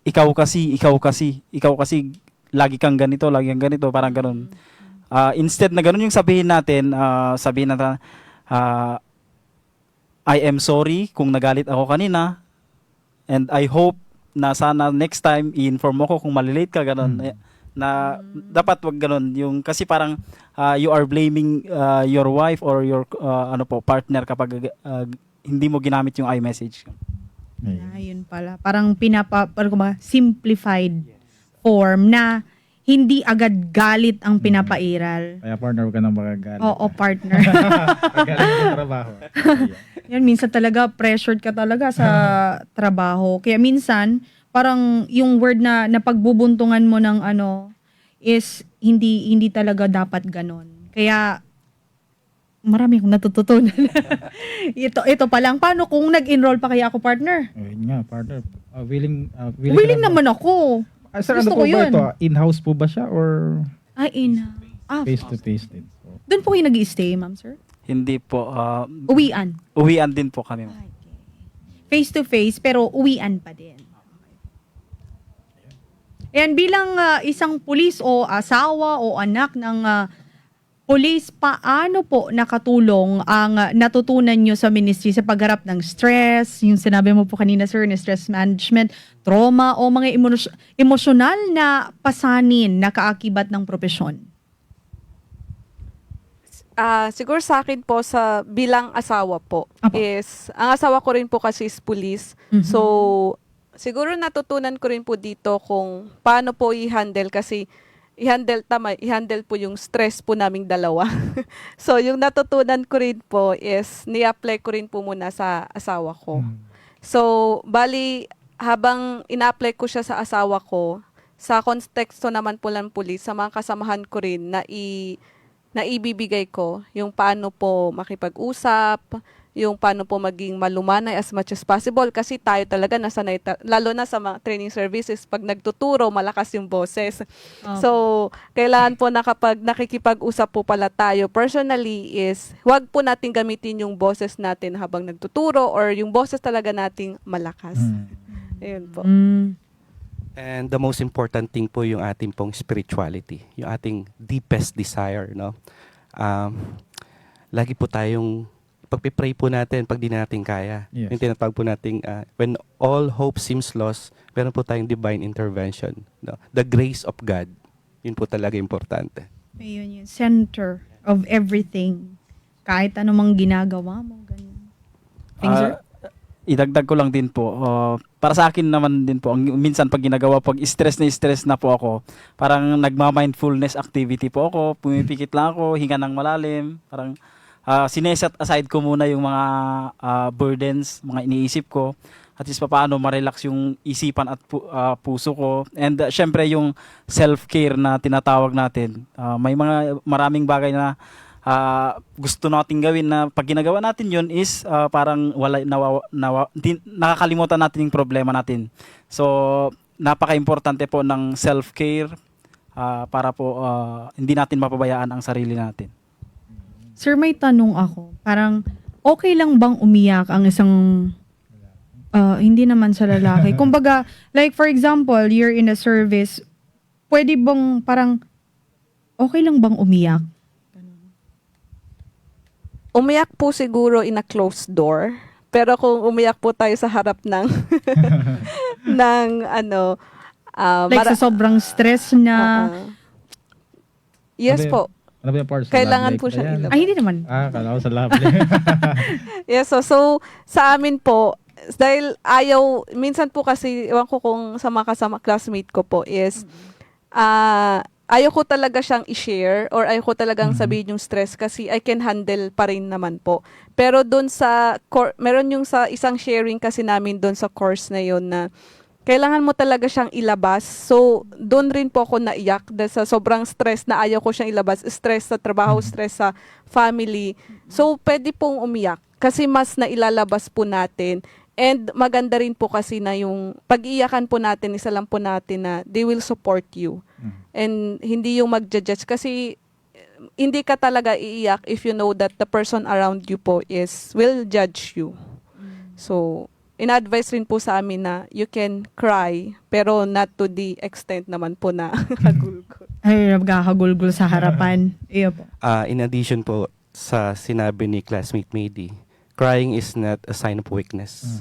ikaw kasi, lagi kang ganito, parang ganon. Instead na ganon yung sabihin natin, I am sorry kung nagalit ako kanina, and I hope na sana next time i-inform mo ko kung malilate ka, ganon. Na dapat wag ganun yung kasi parang you are blaming your wife or your partner kapag hindi mo ginamit yung iMessage. Ayun pala. Parang simplified form na hindi agad galit ang pinapairal. Kaya partner, huwag ka nang magagalit. Oo, partner. Galit sa trabaho. Yan, minsan talaga pressured ka talaga sa trabaho. Kaya minsan parang yung word na napagbubuntungan mo ng is hindi talaga dapat ganon. Kaya marami akong natututunan. ito pa lang. Paano kung nag-enroll pa kaya ako, partner? Ayun nga, partner. Willing naman ako. Sir, Gusto ano ko po ba yun. ito? In-house po ba siya or face-to-face din? Doon po kayo nag-i-stay, ma'am, sir? Hindi po. Uwian. Uwian din po kami. Face-to-face, pero uwian pa din. Ayan, bilang isang pulis o asawa o anak ng pulis, paano po nakatulong ang natutunan nyo sa ministry sa pagharap ng stress, yung sinabi mo po kanina, sir, na stress management, trauma, o mga emosyonal na pasanin na kaakibat ng propesyon? Siguro sa akin po sa bilang asawa po is ang asawa ko rin po kasi is police. So siguro natutunan ko rin po dito kung paano po i-handle kasi i-handle po yung stress po naming dalawa. So yung natutunan ko rin po is ni-apply ko rin po muna sa asawa ko. So bali habang ina-apply ko siya sa asawa ko, sa konteksto naman po ng pulis, sa mga kasamahan ko rin na ibibigay ko yung paano po makipag-usap, yung paano po maging malumanay as much as possible kasi tayo talaga nasanay, lalo na sa mga training services, pag nagtuturo, malakas yung boses. So, kailangan po na kapag nakikipag-usap po pala tayo, personally is, wag po natin gamitin yung boses natin habang nagtuturo or yung boses talaga nating malakas. Ayun po. And the most important thing po yung ating pong spirituality, yung ating deepest desire, no? Lagi po tayong pagpipray po natin pag di natin kaya. Yes. Yung tinatawag po nating when all hope seems lost, meron po tayong divine intervention, no? The grace of God. Yun po talaga importante. Ayun, yung center of everything. Kahit anumang ginagawa mo, ganyan. thing, sir? Idagdag ko lang din po, para sa akin naman din po, minsan pag ginagawa, pag stress na po ako, parang nagma-mindfulness activity po ako, pumipikit lang ako, hinga ng malalim, parang sineset aside ko muna yung mga burdens, mga iniisip ko, at least paano ma-relax yung isipan at puso ko. And syempre yung self-care na tinatawag natin, may maraming bagay na gusto nating gawin na pag ginagawa natin yun is parang nakakalimutan natin yung problema natin. So, napaka-importante po ng self-care para po hindi natin mapabayaan ang sarili natin. Sir, may tanong ako. Parang, okay lang bang umiyak ang isang, hindi naman sa lalaki? Kumbaga, like for example, you're in a service, pwede bang parang, okay lang bang umiyak? Umiyak po siguro in a closed door. Pero kung umiyak po tayo sa harap ng ng Like sa sobrang stress na. Yes po. Ano ba yung parts? Kailangan po siya ilabas. Ay, hindi naman. Kala ko sa lovely. Yes, so sa amin po, dahil minsan po kasi, ewan ko kung sa mga kasama classmate ko po is, ayaw ko talaga siyang i-share or ayaw ko talagang sabihin yung stress kasi I can handle pa rin naman po. Pero doon meron yung sa isang sharing kasi namin doon sa course na yun na kailangan mo talaga siyang ilabas. So, doon rin po ako naiyak dahil sa sobrang stress na ayaw ko siyang ilabas. Stress sa trabaho, stress sa family. So, pwede pong umiyak kasi mas nailalabas po natin. And maganda rin po kasi na yung pag-iyakan po natin, isa lang po natin na they will support you. And hindi yung mag-judge kasi hindi ka talaga iiyak if you know that the person around you po will judge you. So, in-advise rin po sa amin na you can cry pero not to the extent naman po na hagulgol. Ay, nagkakagulgol sa harapan. Iyo po. In addition po sa sinabi ni classmate Mady, crying is not a sign of weakness.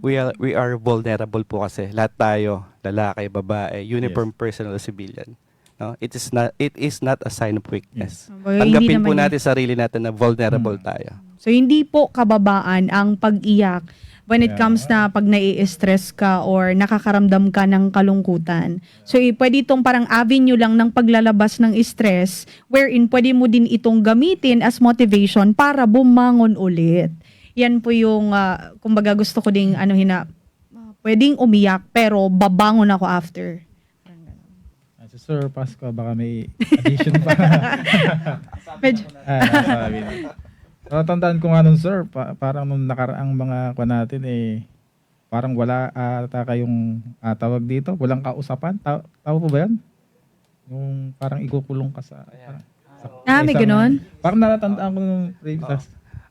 We are vulnerable po kasi. Lahat tayo, lalaki, babae, uniform, personal, civilian. No? It is not a sign of weakness. Tanggapin po natin sarili natin na vulnerable tayo. So, hindi po kababaan ang pag-iyak when it comes na pag nai-stress ka or nakakaramdam ka ng kalungkutan. So, pwede itong parang avenue lang ng paglalabas ng stress wherein pwede mo din itong gamitin as motivation para bumangon ulit. Yan po yung, kumbaga gusto ko ding pwedeng umiyak pero babangon ako after. Si Sir Pasco, baka may addition pa. So, tandaan ko nga nun, sir, parang nung nakaraang mga natin, parang wala ata kayong tawag dito, walang kausapan. Tawag po ba yan? Yung parang ikukulong ka sa may ganon? Parang natatandaan ko nung previous.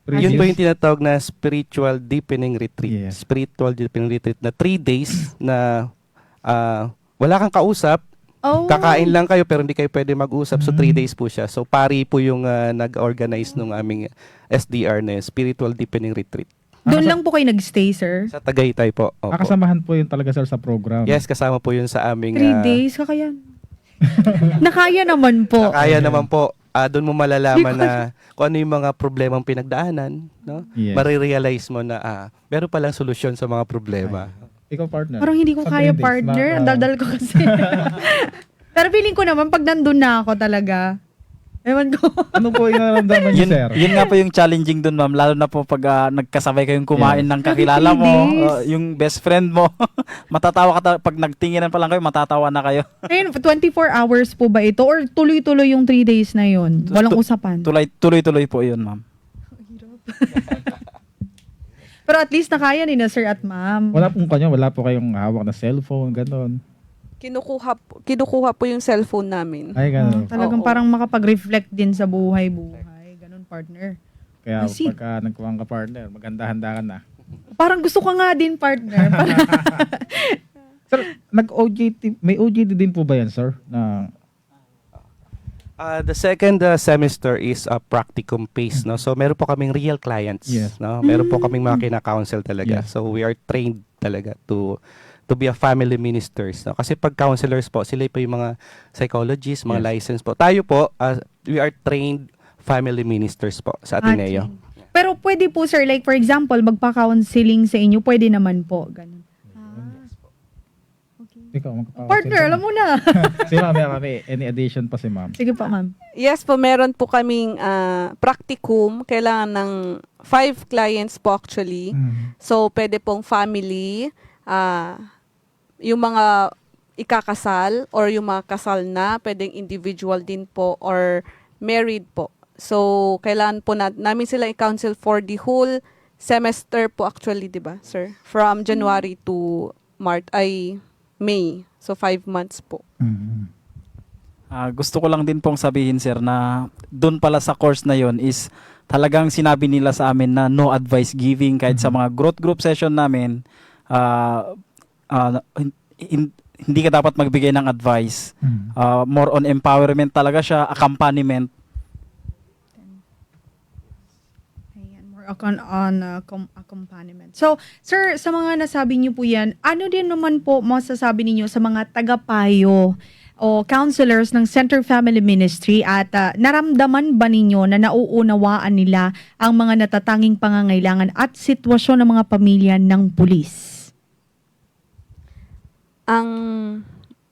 Yun po yung tinatawag na spiritual deepening retreat. Spiritual deepening retreat na 3 days na wala kang kausap, kakain lang kayo pero hindi kayo pwede mag-usap. So 3 days po siya. So pari po yung nag-organize nung aming SDR na Spiritual Deepening Retreat. Doon lang po kayo nag-stay, sir? Sa Tagaytay po. Kasamahan po yun talaga, sir, sa program. Yes, kasama po yun sa aming 3 days, kakayan. Nakaya naman po. Nakaya naman po. Doon mo malalaman na kung ano yung mga problemang pinagdaanan, no? Marirealize mo na meron palang solusyon sa mga problema. Ikaw, partner. Parang hindi ko kaya, partner. Ang daldal ko kasi. Pero feeling ko naman, pag nandun na ako talaga, ewan ko. Ano po yung naramdaman niyo, sir? Yun nga po yung challenging dun, ma'am. Lalo na po pag nagkasabay kayong kumain ng kakilala mo, yung best friend mo. Matatawa ka pag nagtinginan pa lang kayo, matatawa na kayo. Ayun, 24 hours po ba ito? Or tuloy-tuloy yung 3 days na yun? Walang usapan? Tuloy-tuloy po yun, ma'am. Pero at least nakaya ni na sir at ma'am. Wala po kayong hawak na cellphone, gano'n. Kinukuha po yung cellphone namin. Ay, gano'n. Talagang parang makapag-reflect din sa buhay-buhay. Ganun, partner. Kaya pagka nagkuhan ka, partner, maganda-handa ka na. Parang gusto ko nga din, partner. Sir, may OJT din po ba yan, sir? The second semester is a practicum phase, no? So meron po kaming real clients, no? Meron po kaming mga kina-counsel talaga. So we are trained talaga to be a family ministers, no? Kasi pag counselors po, sila po yung mga psychologists, mga licensed po. Tayo po, we are trained family ministers po sa Ateneo. Pero pwede po sir, like for example, magpa-counseling sa inyo, pwede naman po. Ganun. Ikaw, magpapakasal Partner, ka alam mo na. Si ma'am, may any addition pa si ma'am. Sige po, ma'am. Yes po, meron po kaming practicum. Kailangan ng 5 clients po actually. So, pwede pong family, yung mga ikakasal or yung mga kasal na, pwedeng individual din po or married po. So, kailangan po namin sila i-counsel for the whole semester po actually, di ba, sir? From January to May. So, 5 months po. Gusto ko lang din pong sabihin, sir, na doon pala sa course na yon is talagang sinabi nila sa amin na no advice giving kahit sa mga growth group session namin. Hindi ka dapat magbigay ng advice. More on empowerment talaga siya, accompaniment. Accompaniment. So, sir, sa mga nasabi niyo po yan, ano din naman po masasabi ninyo sa mga tagapayo o counselors ng Center Family Ministry at naramdaman ba ninyo na nauunawaan nila ang mga natatanging pangangailangan at sitwasyon ng mga pamilya ng pulis? Ang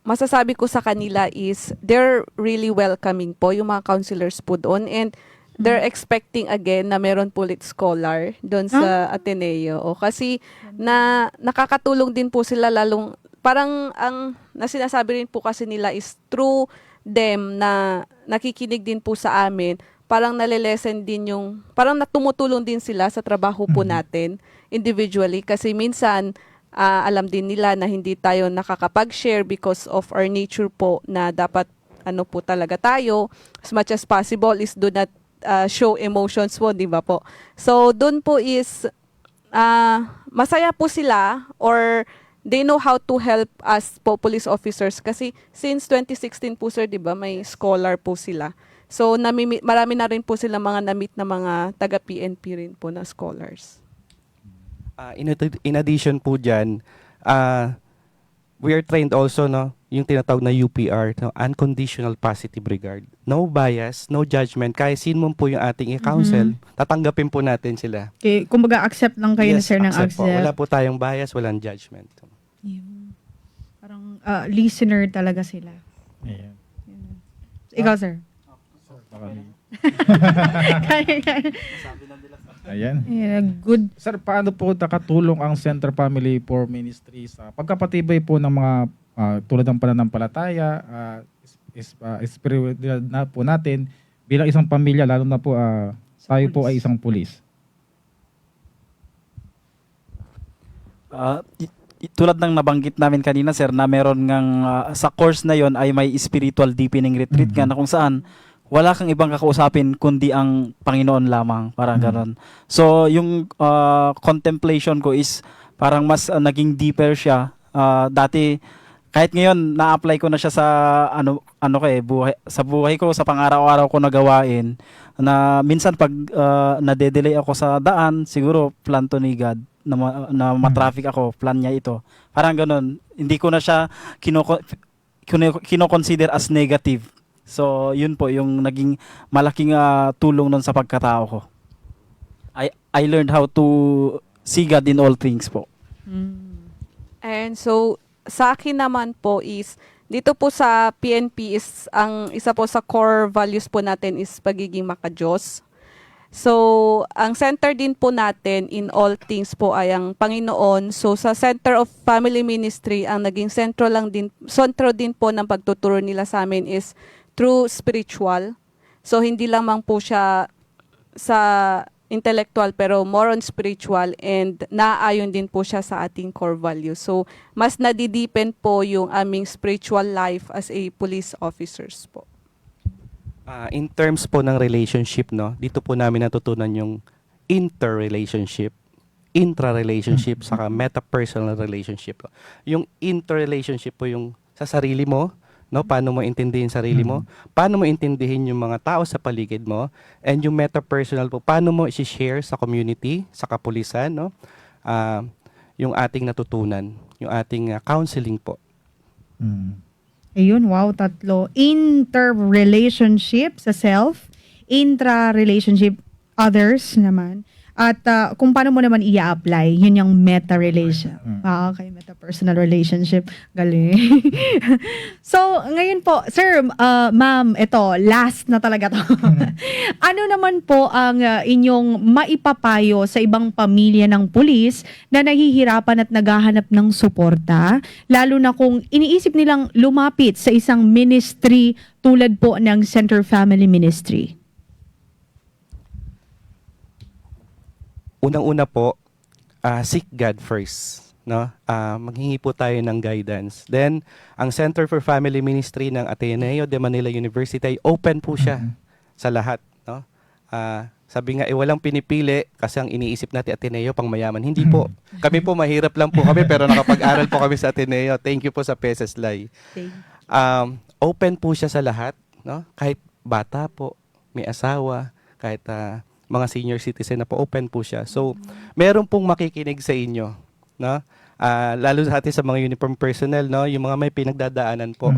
masasabi ko sa kanila is they're really welcoming po yung mga counselors po doon, and they're expecting again na meron po ulit scholar doon sa Ateneo. O kasi nakakatulong din po sila, lalong parang ang sinasabi rin po kasi nila is through them na nakikinig din po sa amin, parang nalilesen din yung, parang natumutulong din sila sa trabaho po natin individually, kasi minsan alam din nila na hindi tayo nakakapag-share because of our nature po, na dapat ano po talaga tayo as much as possible is do not show emotions po, di ba po? So, doon po is masaya po sila, or they know how to help us po police officers, kasi since 2016 po sir, di ba, may scholar po sila. So, marami na rin po sila mga na-meet na mga taga-PNP rin po na scholars. In addition po dyan, we are trained also, no, yung tinatawag na UPR, no, unconditional positive regard. No bias, no judgment. Kahit sino po yung ating i-counsel, tatanggapin po natin sila. Okay, kumbaga accept lang kayo na sir ng accept. Po. Wala po tayong bias, walang judgment. Parang listener talaga sila. Ayan. Ikaw, sir. Ayan. Good. Sir, paano po nakatulong ang Center Family for Ministry sa pagkapatibay po ng mga tulad ng pananampalataya, spiritual na po natin bilang isang pamilya, lalo na po tayo po ay isang pulis? Tulad ng nabanggit namin kanina, sir, na meron ngang sa course na yon ay may spiritual deepening retreat nga na kung saan wala kang ibang kakausapin kundi ang Panginoon lamang, parang ganon. So, yung contemplation ko is parang mas naging deeper siya. Dati, kahit ngayon, na-apply ko na siya sa buhay ko, sa pang-araw-araw ko na gawain, na minsan pag nade-delay ako sa daan, siguro plan to ni God na matraffic ako, plan niya ito. Parang ganon. Hindi ko na siya kino-consider as negative. So, yun po yung naging malaking tulong nun sa pagkatao ko. I learned how to see God in all things po. And so, sa akin naman po is, dito po sa PNP is, ang isa po sa core values po natin is pagiging makadiyos. So, ang center din po natin in all things po ay ang Panginoon. So, sa Center of Family Ministry, ang naging sentro din po ng pagtuturo nila sa amin is through spiritual. So, hindi lamang po siya sa intellectual, pero more on spiritual, and naaayon din po siya sa ating core values. So, mas nadideepen po yung aming spiritual life as a police officers po. In terms po ng relationship, no, dito po namin natutunan yung interrelationship, intra-relationship, saka meta-personal relationship. Yung interrelationship po yung sa sarili mo, no, paano mo intindihin sarili mo, paano mo intindihin yung mga tao sa paligid mo, and yung meta-personal po, paano mo i-share sa community, sa kapulisan, no, yung ating natutunan, yung ating counseling po. Ayun, wow, tatlo. Inter-relationship sa self, intra-relationship others naman. At kung paano mo naman i-apply, yun yung meta relation. Okay, meta-personal relationship. Galing. So, ngayon po, sir, ma'am, ito, last na talaga to. Ano naman po ang inyong maipapayo sa ibang pamilya ng pulis na nahihirapan at naghahanap ng suporta, lalo na kung iniisip nilang lumapit sa isang ministry tulad po ng Center Family Ministry? Unang-una po, seek God first. No? Maghingi po tayo ng guidance. Then, ang Center for Family Ministry ng Ateneo de Manila University ay open po siya sa lahat. No? Sabi nga, walang pinipili kasi ang iniisip natin Ateneo pang mayaman. Hindi po. Kami po, mahirap lang po kami pero nakapag-aral po kami sa Ateneo. Thank you po sa PSSLAI. Open po siya sa lahat. No? Kahit bata po, may asawa, kahit mga senior citizen na po, open po siya. So, meron pong makikinig sa inyo, no? Lalo sa atin sa mga uniform personnel, no? Yung mga may pinagdadaanan po.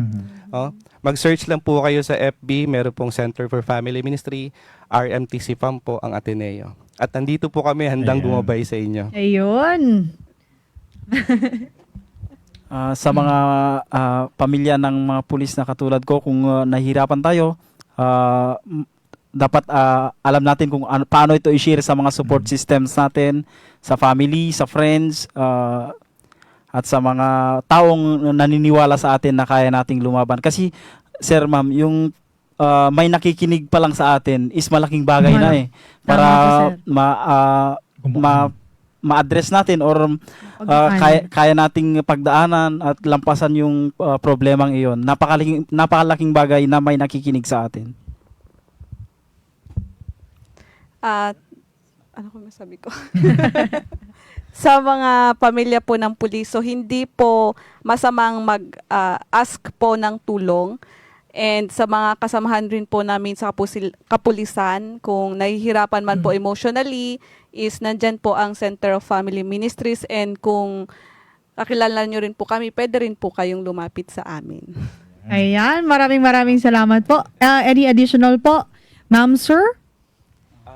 Oh, mag-search lang po kayo sa FB, meron pong Center for Family Ministry, RMTC FAM po ang Ateneo. At nandito po kami handang gumabay sa inyo. Ayun. Sa mga pamilya ng mga pulis na katulad ko, kung nahihirapan tayo, dapat alam natin kung paano ito i-share sa mga support systems natin, sa family, sa friends, at sa mga taong naniniwala sa atin na kaya nating lumaban. Kasi, sir, ma'am, yung may nakikinig pa lang sa atin is malaking bagay na eh. Para ma-address natin or kaya nating pagdaanan at lampasan yung problemang iyon. Napakalaking bagay na may nakikinig sa atin. Ano ko masabi ko? Sa mga pamilya po ng pulis, so hindi po masamang mag-ask po ng tulong. And sa mga kasamahan rin po namin sa kapulisan, kung nahihirapan man po emotionally, is nandyan po ang Center of Family Ministries, and kung kakilala nyo rin po kami, pwede rin po kayong lumapit sa amin. Ayan, maraming salamat po. Any additional po? Ma'am, sir?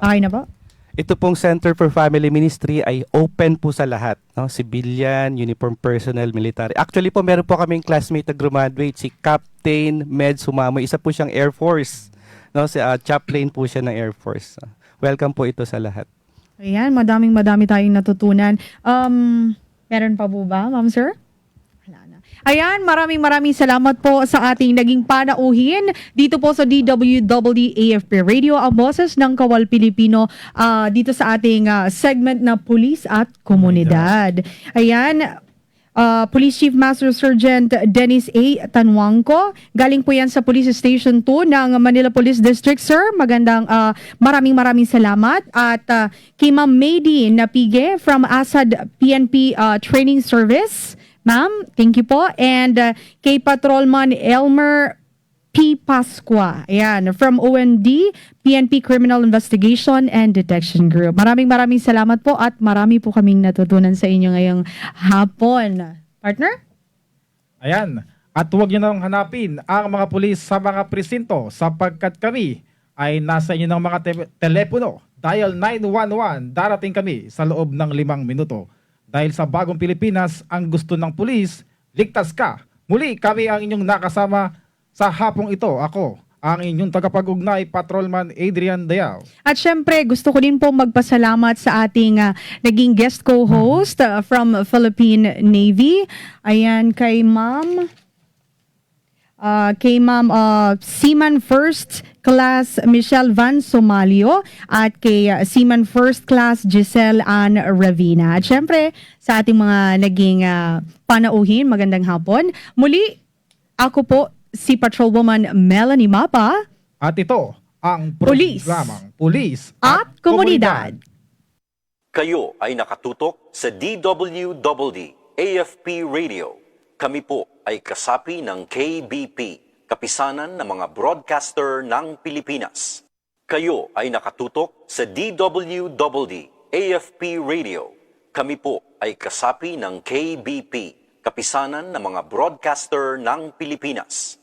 Okay na ba? Ito pong Center for Family Ministry ay open po sa lahat. No? Civilian, uniform personnel, military. Actually po, meron po kaming classmate na graduate, si Captain Med Sumamoy. Isa po siyang Air Force. No? Si chaplain po siya ng Air Force. Welcome po ito sa lahat. Ayan, madami tayong natutunan. Meron pa po ba, ma'am, sir? Ayan, maraming salamat po sa ating naging panauhin dito po sa DWWD AFP Radio, ang boses ng Kawal Pilipino, dito sa ating segment na Pulis at Komunidad. Ayan, Police Chief Master Sergeant Dennis A. Tanwangco, galing po yan sa Police Station 2 ng Manila Police District, sir. Maraming salamat. At kay Ma'am Maydi Napige from ASAD PNP Training Service. Ma'am, thank you po. And kay Patrolman Elmer P. Pasqua, ayan, from OND, PNP Criminal Investigation and Detection Group. Maraming salamat po at marami po kaming natutunan sa inyo ngayong hapon. Partner? Ayan. At huwag nyo nang hanapin ang mga pulis sa mga presinto sapagkat kami ay nasa inyo ng mga telepono. Dial 911, darating kami sa loob ng 5 minuto. Dahil sa bagong Pilipinas, ang gusto ng pulis, ligtas ka. Muli, kami ang inyong nakasama sa hapong ito. Ako, ang inyong tagapag-ugnay, Patrolman Adrian Dayao. At syempre, gusto ko din po magpasalamat sa ating naging guest co-host from Philippine Navy. Ayan, kay Ma'am Seaman First Class Michelle Van Somalio at kay Seaman First Class Giselle Ann Ravina. At syempre, sa ating mga naging panauhin, magandang hapon. Muli, ako po si Patrolwoman Melanie Mapa. At ito, ang Pulis programang Pulis at Komunidad. Kayo ay nakatutok sa DWWD AFP Radio. Kami po ay kasapi ng KBP, kapisanan ng mga broadcaster ng Pilipinas. Kayo ay nakatutok sa DWWD AFP Radio. Kami po ay kasapi ng KBP, kapisanan ng mga broadcaster ng Pilipinas.